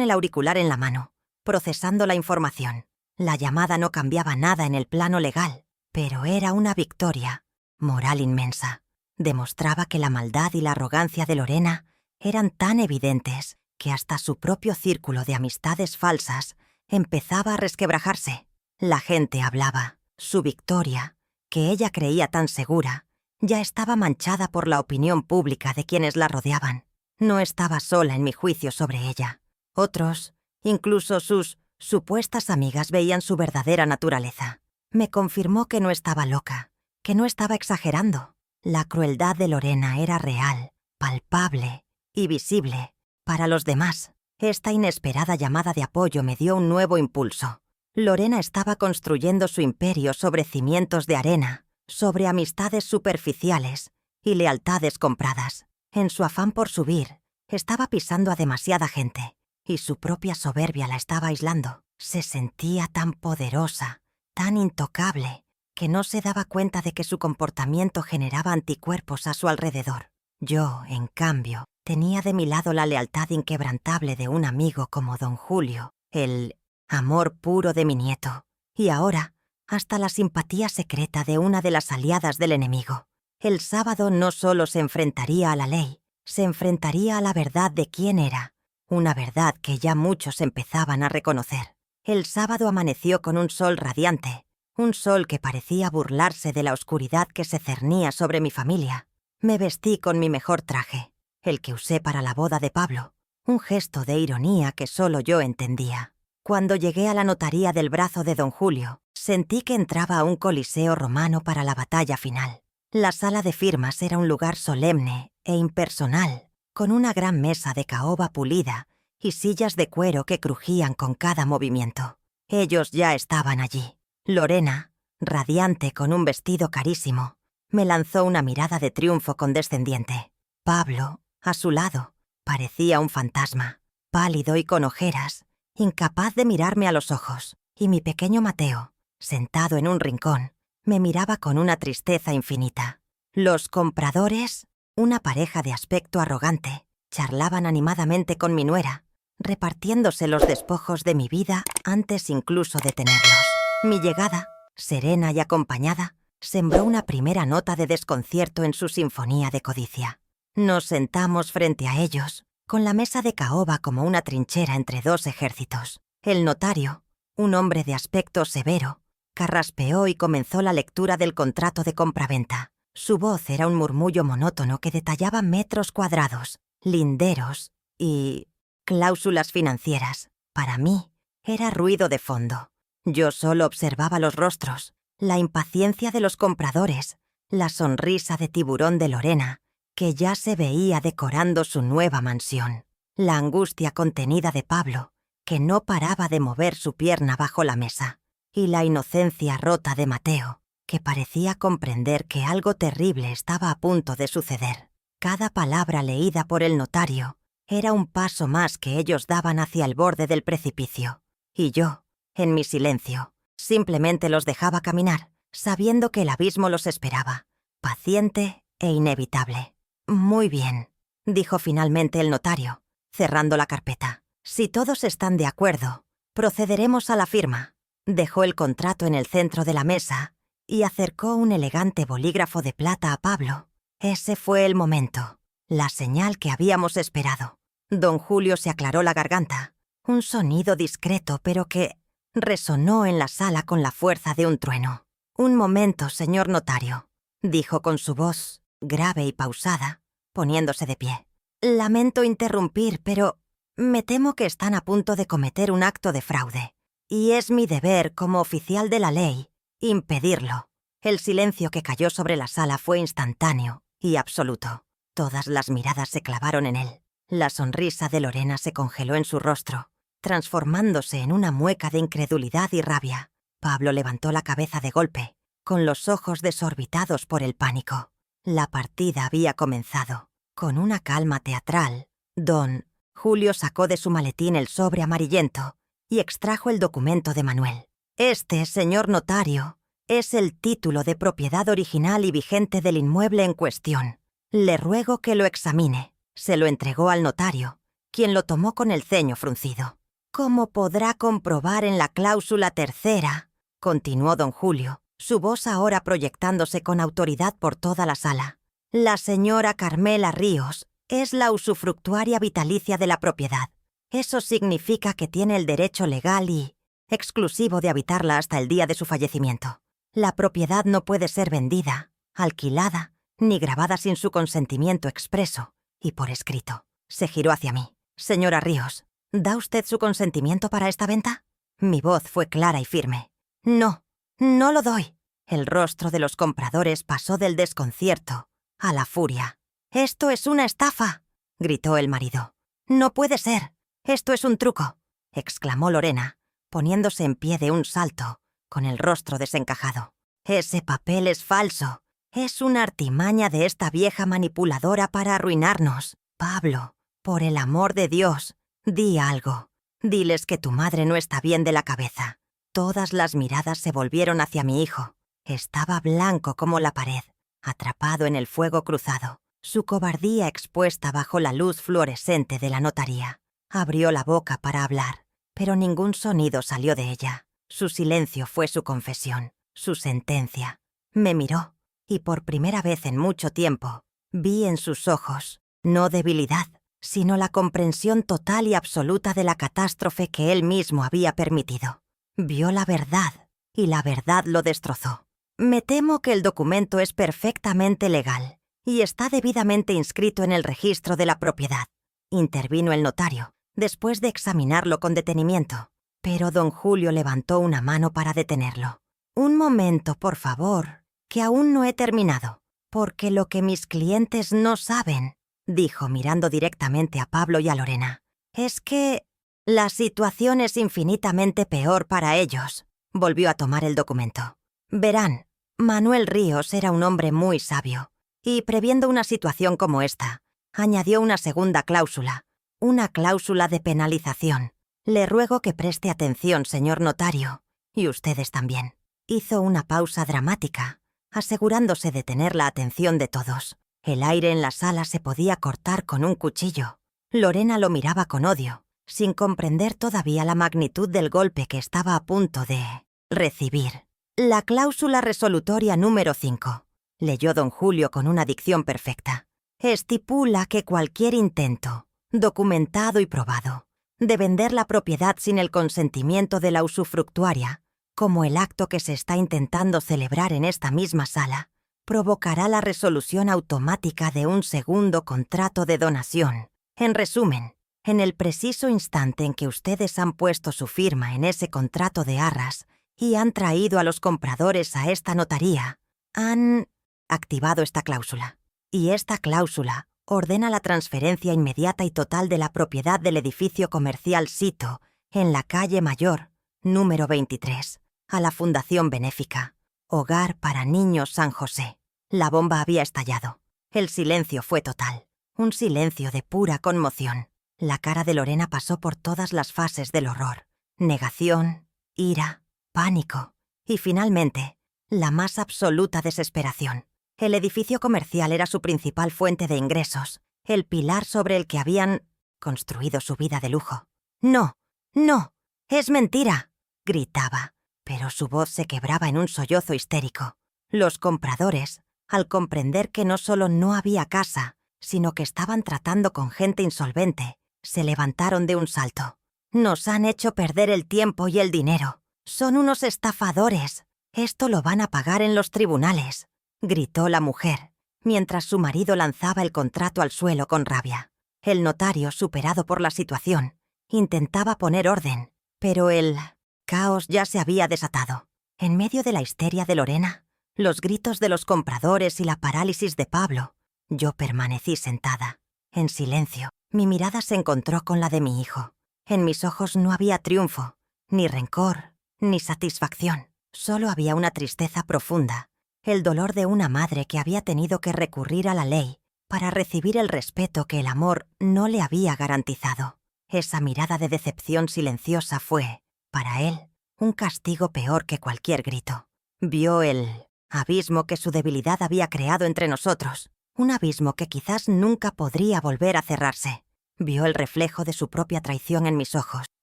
el auricular en la mano, procesando la información. La llamada no cambiaba nada en el plano legal, pero era una victoria moral inmensa. Demostraba que la maldad y la arrogancia de Lorena eran tan evidentes que hasta su propio círculo de amistades falsas empezaba a resquebrajarse. La gente hablaba. Su victoria, que ella creía tan segura, ya estaba manchada por la opinión pública de quienes la rodeaban. No estaba sola en mi juicio sobre ella. Otros, incluso sus supuestas amigas, veían su verdadera naturaleza. Me confirmó que no estaba loca, que no estaba exagerando. La crueldad de Lorena era real, palpable y visible para los demás. Esta inesperada llamada de apoyo me dio un nuevo impulso. Lorena estaba construyendo su imperio sobre cimientos de arena, sobre amistades superficiales y lealtades compradas. En su afán por subir, estaba pisando a demasiada gente, y su propia soberbia la estaba aislando. Se sentía tan poderosa, tan intocable, que no se daba cuenta de que su comportamiento generaba anticuerpos a su alrededor. Yo, en cambio, tenía de mi lado la lealtad inquebrantable de un amigo como don Julio, el amor puro de mi nieto, y ahora hasta la simpatía secreta de una de las aliadas del enemigo. El sábado no solo se enfrentaría a la ley, se enfrentaría a la verdad de quién era, una verdad que ya muchos empezaban a reconocer. El sábado amaneció con un sol radiante, un sol que parecía burlarse de la oscuridad que se cernía sobre mi familia. Me vestí con mi mejor traje, el que usé para la boda de Pablo, un gesto de ironía que solo yo entendía. Cuando llegué a la notaría del brazo de don Julio, sentí que entraba a un coliseo romano para la batalla final. La sala de firmas era un lugar solemne e impersonal, con una gran mesa de caoba pulida y sillas de cuero que crujían con cada movimiento. Ellos ya estaban allí. Lorena, radiante con un vestido carísimo, me lanzó una mirada de triunfo condescendiente. Pablo, a su lado, parecía un fantasma, pálido y con ojeras, incapaz de mirarme a los ojos, y mi pequeño Mateo, sentado en un rincón, me miraba con una tristeza infinita. Los compradores, una pareja de aspecto arrogante, charlaban animadamente con mi nuera, repartiéndose los despojos de mi vida antes incluso de tenerlos. Mi llegada, serena y acompañada, sembró una primera nota de desconcierto en su sinfonía de codicia. Nos sentamos frente a ellos, con la mesa de caoba como una trinchera entre dos ejércitos. El notario, un hombre de aspecto severo, carraspeó y comenzó la lectura del contrato de compraventa. Su voz era un murmullo monótono que detallaba metros cuadrados, linderos y cláusulas financieras. Para mí, era ruido de fondo. Yo solo observaba los rostros, la impaciencia de los compradores, la sonrisa de tiburón de Lorena, que ya se veía decorando su nueva mansión, la angustia contenida de Pablo, que no paraba de mover su pierna bajo la mesa, y la inocencia rota de Mateo, que parecía comprender que algo terrible estaba a punto de suceder. Cada palabra leída por el notario era un paso más que ellos daban hacia el borde del precipicio. Y yo, en mi silencio, simplemente los dejaba caminar, sabiendo que el abismo los esperaba, paciente e inevitable. «Muy bien», dijo finalmente el notario, cerrando la carpeta. «Si todos están de acuerdo, procederemos a la firma». Dejó el contrato en el centro de la mesa y acercó un elegante bolígrafo de plata a Pablo. Ese fue el momento, la señal que habíamos esperado. Don Julio se aclaró la garganta. Un sonido discreto, pero que resonó en la sala con la fuerza de un trueno. «Un momento, señor notario», dijo con su voz grave y pausada, poniéndose de pie. «Lamento interrumpir, pero me temo que están a punto de cometer un acto de fraude. Y es mi deber, como oficial de la ley, impedirlo». El silencio que cayó sobre la sala fue instantáneo y absoluto. Todas las miradas se clavaron en él. La sonrisa de Lorena se congeló en su rostro, transformándose en una mueca de incredulidad y rabia. Pablo levantó la cabeza de golpe, con los ojos desorbitados por el pánico. La partida había comenzado. Con una calma teatral, don Julio sacó de su maletín el sobre amarillento y extrajo el documento de Manuel. «Este, señor notario, es el título de propiedad original y vigente del inmueble en cuestión. Le ruego que lo examine». Se lo entregó al notario, quien lo tomó con el ceño fruncido. «Como podrá comprobar en la cláusula tercera», continuó don Julio, su voz ahora proyectándose con autoridad por toda la sala, «la señora Carmela Ríos es la usufructuaria vitalicia de la propiedad. Eso significa que tiene el derecho legal y exclusivo de habitarla hasta el día de su fallecimiento. La propiedad no puede ser vendida, alquilada, ni grabada sin su consentimiento expreso y por escrito». Se giró hacia mí. «Señora Ríos, ¿da usted su consentimiento para esta venta?» Mi voz fue clara y firme. «No, no lo doy». El rostro de los compradores pasó del desconcierto a la furia. «Esto es una estafa», gritó el marido. «No puede ser. Esto es un truco», exclamó Lorena, poniéndose en pie de un salto, con el rostro desencajado. «Ese papel es falso. Es una artimaña de esta vieja manipuladora para arruinarnos. Pablo, por el amor de Dios, di algo. Diles que tu madre no está bien de la cabeza». Todas las miradas se volvieron hacia mi hijo. Estaba blanco como la pared, atrapado en el fuego cruzado, su cobardía expuesta bajo la luz fluorescente de la notaría. Abrió la boca para hablar, pero ningún sonido salió de ella. Su silencio fue su confesión, su sentencia. Me miró, y por primera vez en mucho tiempo, vi en sus ojos, no debilidad, sino la comprensión total y absoluta de la catástrofe que él mismo había permitido. Vio la verdad, y la verdad lo destrozó. «Me temo que el documento es perfectamente legal y está debidamente inscrito en el registro de la propiedad», intervino el notario, después de examinarlo con detenimiento. Pero don Julio levantó una mano para detenerlo. «Un momento, por favor, que aún no he terminado, porque lo que mis clientes no saben», dijo mirando directamente a Pablo y a Lorena, «es que la situación es infinitamente peor para ellos». Volvió a tomar el documento. «Verán, Manuel Ríos era un hombre muy sabio, y previendo una situación como esta, añadió una segunda cláusula, una cláusula de penalización. Le ruego que preste atención, señor notario, y ustedes también». Hizo una pausa dramática, asegurándose de tener la atención de todos. El aire en la sala se podía cortar con un cuchillo. Lorena lo miraba con odio, sin comprender todavía la magnitud del golpe que estaba a punto de recibir. «La cláusula resolutoria número 5», leyó don Julio con una dicción perfecta, «estipula que cualquier intento, documentado y probado, de vender la propiedad sin el consentimiento de la usufructuaria, como el acto que se está intentando celebrar en esta misma sala, provocará la resolución automática de un segundo contrato de donación. En resumen, en el preciso instante en que ustedes han puesto su firma en ese contrato de arras y han traído a los compradores a esta notaría, han activado esta cláusula. Y esta cláusula ordena la transferencia inmediata y total de la propiedad del edificio comercial Sito, en la calle Mayor, número 23, a la Fundación Benéfica, Hogar para Niños San José. La bomba había estallado. El silencio fue total, un silencio de pura conmoción. La cara de Lorena pasó por todas las fases del horror: negación, ira, pánico y, finalmente, la más absoluta desesperación. El edificio comercial era su principal fuente de ingresos, el pilar sobre el que habían construido su vida de lujo. «No, no, es mentira», gritaba, pero su voz se quebraba en un sollozo histérico. Los compradores, al comprender que no solo no había casa, sino que estaban tratando con gente insolvente, se levantaron de un salto. «Nos han hecho perder el tiempo y el dinero. Son unos estafadores. Esto lo van a pagar en los tribunales», gritó la mujer, mientras su marido lanzaba el contrato al suelo con rabia. El notario, superado por la situación, intentaba poner orden, pero el caos ya se había desatado. En medio de la histeria de Lorena, los gritos de los compradores y la parálisis de Pablo, yo permanecí sentada, en silencio. Mi mirada se encontró con la de mi hijo. En mis ojos no había triunfo, ni rencor, ni satisfacción. Solo había una tristeza profunda, el dolor de una madre que había tenido que recurrir a la ley para recibir el respeto que el amor no le había garantizado. Esa mirada de decepción silenciosa fue, para él, un castigo peor que cualquier grito. Vio el abismo que su debilidad había creado entre nosotros, un abismo que quizás nunca podría volver a cerrarse. Vio el reflejo de su propia traición en mis ojos,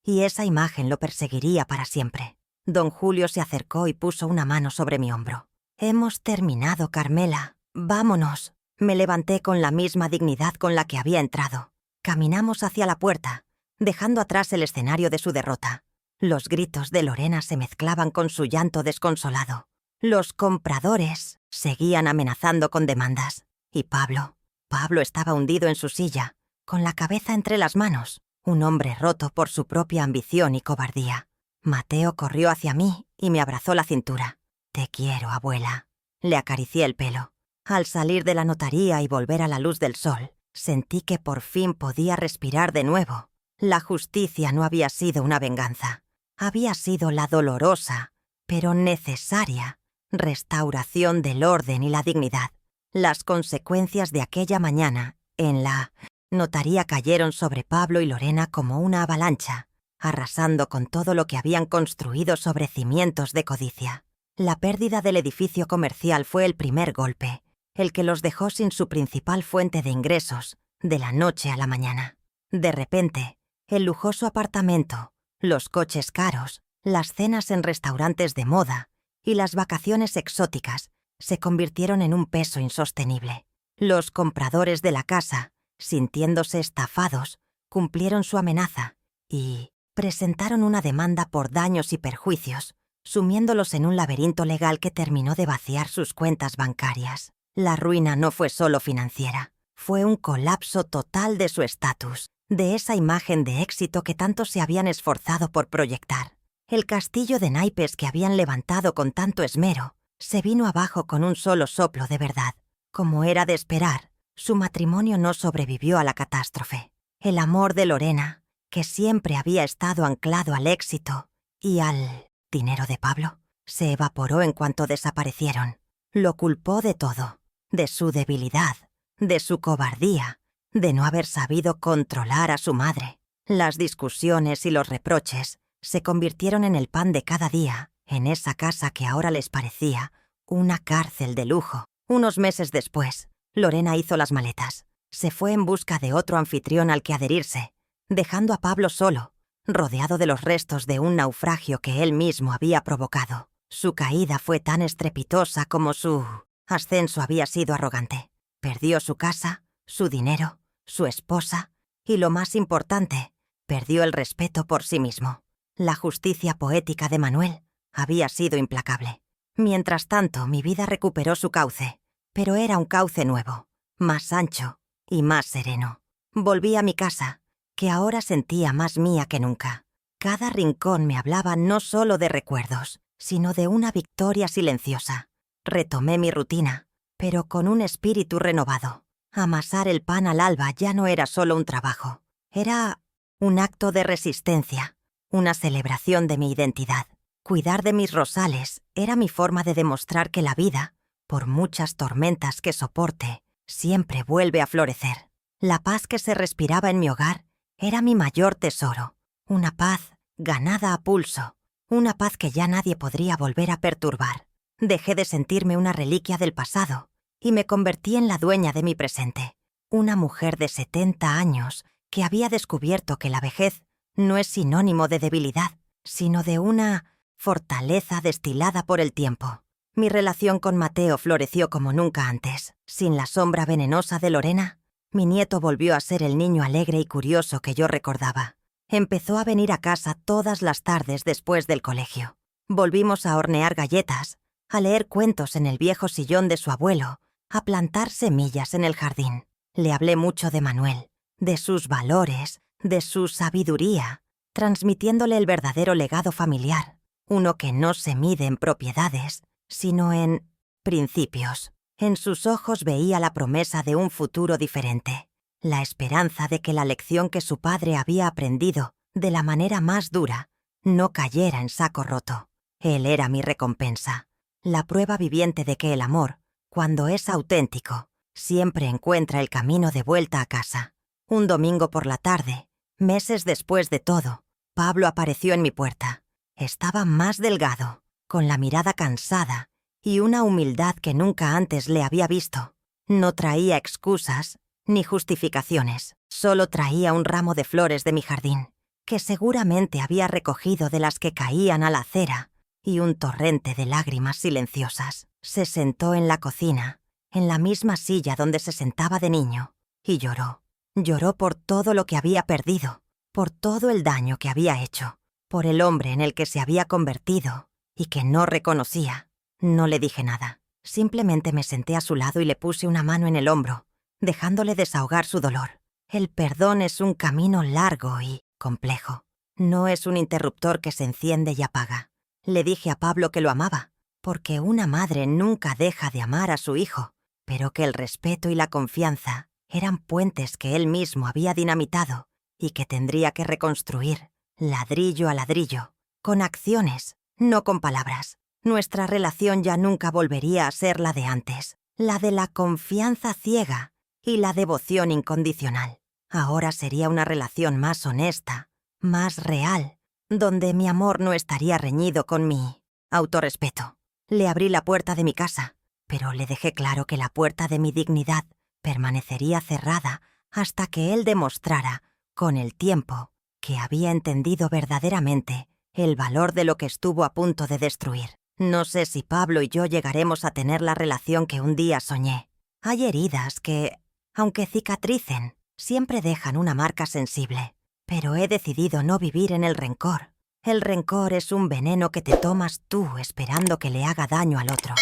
y esa imagen lo perseguiría para siempre. Don Julio se acercó y puso una mano sobre mi hombro. «Hemos terminado, Carmela. Vámonos». Me levanté con la misma dignidad con la que había entrado. Caminamos hacia la puerta, dejando atrás el escenario de su derrota. Los gritos de Lorena se mezclaban con su llanto desconsolado. Los compradores seguían amenazando con demandas. Y Pablo estaba hundido en su silla, con la cabeza entre las manos, un hombre roto por su propia ambición y cobardía. Mateo corrió hacia mí y me abrazó la cintura. «Te quiero, abuela». Le acaricié el pelo. Al salir de la notaría y volver a la luz del sol, sentí que por fin podía respirar de nuevo. La justicia no había sido una venganza. Había sido la dolorosa, pero necesaria, restauración del orden y la dignidad. Las consecuencias de aquella mañana en la notaría cayeron sobre Pablo y Lorena como una avalancha, arrasando con todo lo que habían construido sobre cimientos de codicia. La pérdida del edificio comercial fue el primer golpe, el que los dejó sin su principal fuente de ingresos, de la noche a la mañana. De repente, el lujoso apartamento, los coches caros, las cenas en restaurantes de moda y las vacaciones exóticas se convirtieron en un peso insostenible. Los compradores de la casa, sintiéndose estafados, cumplieron su amenaza y presentaron una demanda por daños y perjuicios, sumiéndolos en un laberinto legal que terminó de vaciar sus cuentas bancarias. La ruina no fue solo financiera, fue un colapso total de su estatus, de esa imagen de éxito que tanto se habían esforzado por proyectar. El castillo de naipes que habían levantado con tanto esmero se vino abajo con un solo soplo de verdad. Como era de esperar, su matrimonio no sobrevivió a la catástrofe. El amor de Lorena, que siempre había estado anclado al éxito y al dinero de Pablo, se evaporó en cuanto desaparecieron. Lo culpó de todo, de su debilidad, de su cobardía, de no haber sabido controlar a su madre. Las discusiones y los reproches se convirtieron en el pan de cada día en esa casa que ahora les parecía una cárcel de lujo. Unos meses después, Lorena hizo las maletas. Se fue en busca de otro anfitrión al que adherirse, dejando a Pablo solo, rodeado de los restos de un naufragio que él mismo había provocado. Su caída fue tan estrepitosa como su ascenso había sido arrogante. Perdió su casa, su dinero, su esposa y, lo más importante, perdió el respeto por sí mismo. La justicia poética de Manuel había sido implacable. Mientras tanto, mi vida recuperó su cauce, pero era un cauce nuevo, más ancho y más sereno. Volví a mi casa, que ahora sentía más mía que nunca. Cada rincón me hablaba no solo de recuerdos, sino de una victoria silenciosa. Retomé mi rutina, pero con un espíritu renovado. Amasar el pan al alba ya no era solo un trabajo, era un acto de resistencia, una celebración de mi identidad. Cuidar de mis rosales era mi forma de demostrar que la vida, por muchas tormentas que soporte, siempre vuelve a florecer. La paz que se respiraba en mi hogar era mi mayor tesoro, una paz ganada a pulso, una paz que ya nadie podría volver a perturbar. Dejé de sentirme una reliquia del pasado y me convertí en la dueña de mi presente, una mujer de 70 años que había descubierto que la vejez no es sinónimo de debilidad, sino de una fortaleza destilada por el tiempo. Mi relación con Mateo floreció como nunca antes. Sin la sombra venenosa de Lorena, mi nieto volvió a ser el niño alegre y curioso que yo recordaba. Empezó a venir a casa todas las tardes después del colegio. Volvimos a hornear galletas, a leer cuentos en el viejo sillón de su abuelo, a plantar semillas en el jardín. Le hablé mucho de Manuel, de sus valores, de su sabiduría, transmitiéndole el verdadero legado familiar, uno que no se mide en propiedades, sino en principios. En sus ojos veía la promesa de un futuro diferente, la esperanza de que la lección que su padre había aprendido de la manera más dura no cayera en saco roto. Él era mi recompensa, la prueba viviente de que el amor, cuando es auténtico, siempre encuentra el camino de vuelta a casa. Un domingo por la tarde, meses después de todo, Pablo apareció en mi puerta. Estaba más delgado, con la mirada cansada y una humildad que nunca antes le había visto. No traía excusas ni justificaciones, solo traía un ramo de flores de mi jardín, que seguramente había recogido de las que caían a la acera, y un torrente de lágrimas silenciosas. Se sentó en la cocina, en la misma silla donde se sentaba de niño, y lloró. Lloró por todo lo que había perdido, por todo el daño que había hecho, por el hombre en el que se había convertido y que no reconocía. No le dije nada. Simplemente me senté a su lado y le puse una mano en el hombro, dejándole desahogar su dolor. El perdón es un camino largo y complejo. No es un interruptor que se enciende y apaga. Le dije a Pablo que lo amaba, porque una madre nunca deja de amar a su hijo, pero que el respeto y la confianza eran puentes que él mismo había dinamitado y que tendría que reconstruir, ladrillo a ladrillo, con acciones, no con palabras. Nuestra relación ya nunca volvería a ser la de antes, la de la confianza ciega y la devoción incondicional. Ahora sería una relación más honesta, más real, donde mi amor no estaría reñido con mi autorrespeto. Le abrí la puerta de mi casa, pero le dejé claro que la puerta de mi dignidad permanecería cerrada hasta que él demostrara, con el tiempo, que había entendido verdaderamente el valor de lo que estuvo a punto de destruir. No sé si Pablo y yo llegaremos a tener la relación que un día soñé. Hay heridas que, aunque cicatricen, siempre dejan una marca sensible. Pero he decidido no vivir en el rencor. El rencor es un veneno que te tomas tú esperando que le haga daño al otro.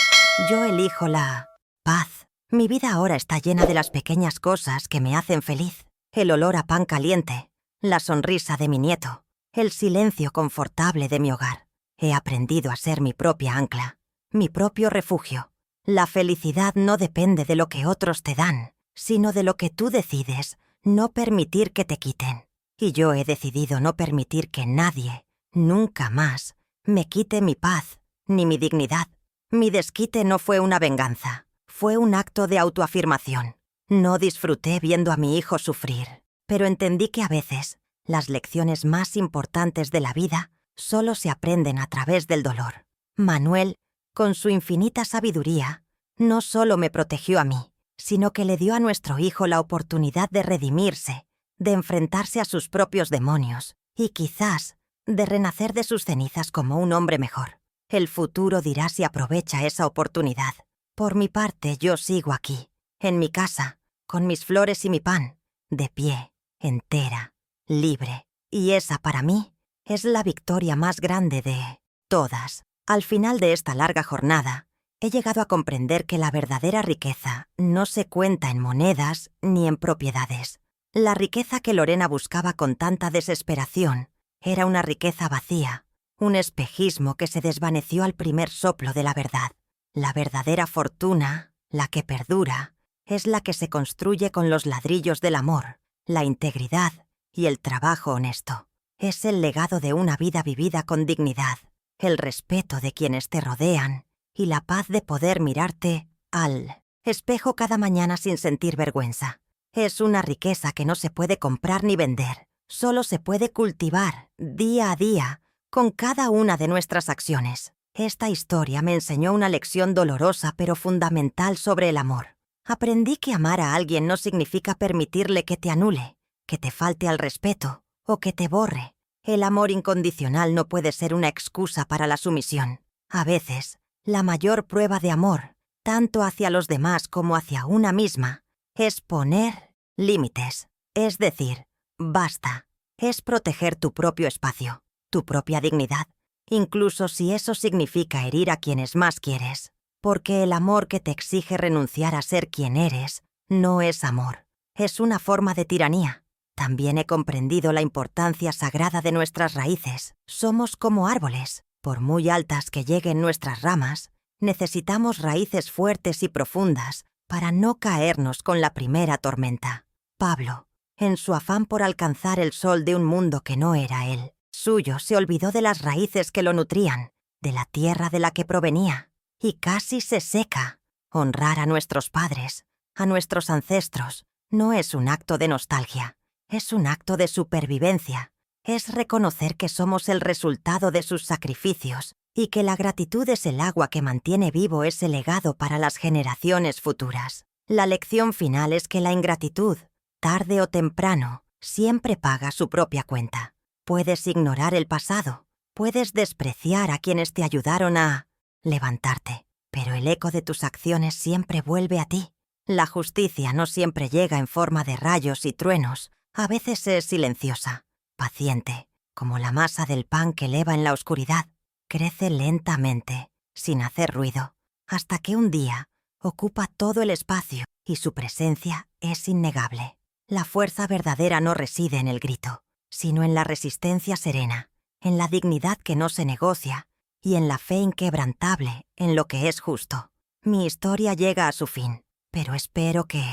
Yo elijo la paz. Mi vida ahora está llena de las pequeñas cosas que me hacen feliz. El olor a pan caliente, la sonrisa de mi nieto, el silencio confortable de mi hogar. He aprendido a ser mi propia ancla, mi propio refugio. La felicidad no depende de lo que otros te dan, sino de lo que tú decides no permitir que te quiten. Y yo he decidido no permitir que nadie, nunca más, me quite mi paz, ni mi dignidad. Mi desquite no fue una venganza, fue un acto de autoafirmación. No disfruté viendo a mi hijo sufrir, pero entendí que a veces las lecciones más importantes de la vida solo se aprenden a través del dolor. Manuel, con su infinita sabiduría, no solo me protegió a mí, sino que le dio a nuestro hijo la oportunidad de redimirse, de enfrentarse a sus propios demonios y quizás de renacer de sus cenizas como un hombre mejor. El futuro dirá si aprovecha esa oportunidad. Por mi parte, yo sigo aquí, en mi casa, con mis flores y mi pan, de pie, entera, libre. Y esa, para mí, es la victoria más grande de todas. Al final de esta larga jornada, he llegado a comprender que la verdadera riqueza no se cuenta en monedas ni en propiedades. La riqueza que Lorena buscaba con tanta desesperación era una riqueza vacía, un espejismo que se desvaneció al primer soplo de la verdad. La verdadera fortuna, la que perdura, es la que se construye con los ladrillos del amor, la integridad y el trabajo honesto. Es el legado de una vida vivida con dignidad, el respeto de quienes te rodean y la paz de poder mirarte al espejo cada mañana sin sentir vergüenza. Es una riqueza que no se puede comprar ni vender, solo se puede cultivar, día a día, con cada una de nuestras acciones. Esta historia me enseñó una lección dolorosa pero fundamental sobre el amor. Aprendí que amar a alguien no significa permitirle que te anule, que te falte al respeto o que te borre. El amor incondicional no puede ser una excusa para la sumisión. A veces, la mayor prueba de amor, tanto hacia los demás como hacia una misma, es poner límites. Es decir, basta. Es proteger tu propio espacio, tu propia dignidad, incluso si eso significa herir a quienes más quieres. Porque el amor que te exige renunciar a ser quien eres no es amor, es una forma de tiranía. También he comprendido la importancia sagrada de nuestras raíces. Somos como árboles. Por muy altas que lleguen nuestras ramas, necesitamos raíces fuertes y profundas para no caernos con la primera tormenta. Pablo, en su afán por alcanzar el sol de un mundo que no era él, suyo, se olvidó de las raíces que lo nutrían, de la tierra de la que provenía. Y casi se seca. Honrar a nuestros padres, a nuestros ancestros, no es un acto de nostalgia, es un acto de supervivencia. Es reconocer que somos el resultado de sus sacrificios y que la gratitud es el agua que mantiene vivo ese legado para las generaciones futuras. La lección final es que la ingratitud, tarde o temprano, siempre paga su propia cuenta. Puedes ignorar el pasado, puedes despreciar a quienes te ayudaron a levantarte, pero el eco de tus acciones siempre vuelve a ti. La justicia no siempre llega en forma de rayos y truenos, a veces es silenciosa, paciente, como la masa del pan que leva en la oscuridad. Crece lentamente, sin hacer ruido, hasta que un día ocupa todo el espacio y su presencia es innegable. La fuerza verdadera no reside en el grito, sino en la resistencia serena, en la dignidad que no se negocia, y en la fe inquebrantable en lo que es justo. Mi historia llega a su fin, pero espero que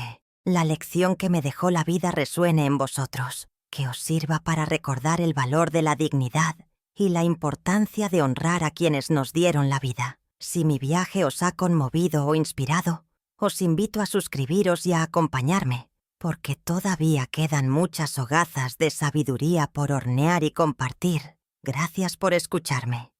la lección que me dejó la vida resuene en vosotros, que os sirva para recordar el valor de la dignidad y la importancia de honrar a quienes nos dieron la vida. Si mi viaje os ha conmovido o inspirado, os invito a suscribiros y a acompañarme, porque todavía quedan muchas hogazas de sabiduría por hornear y compartir. Gracias por escucharme.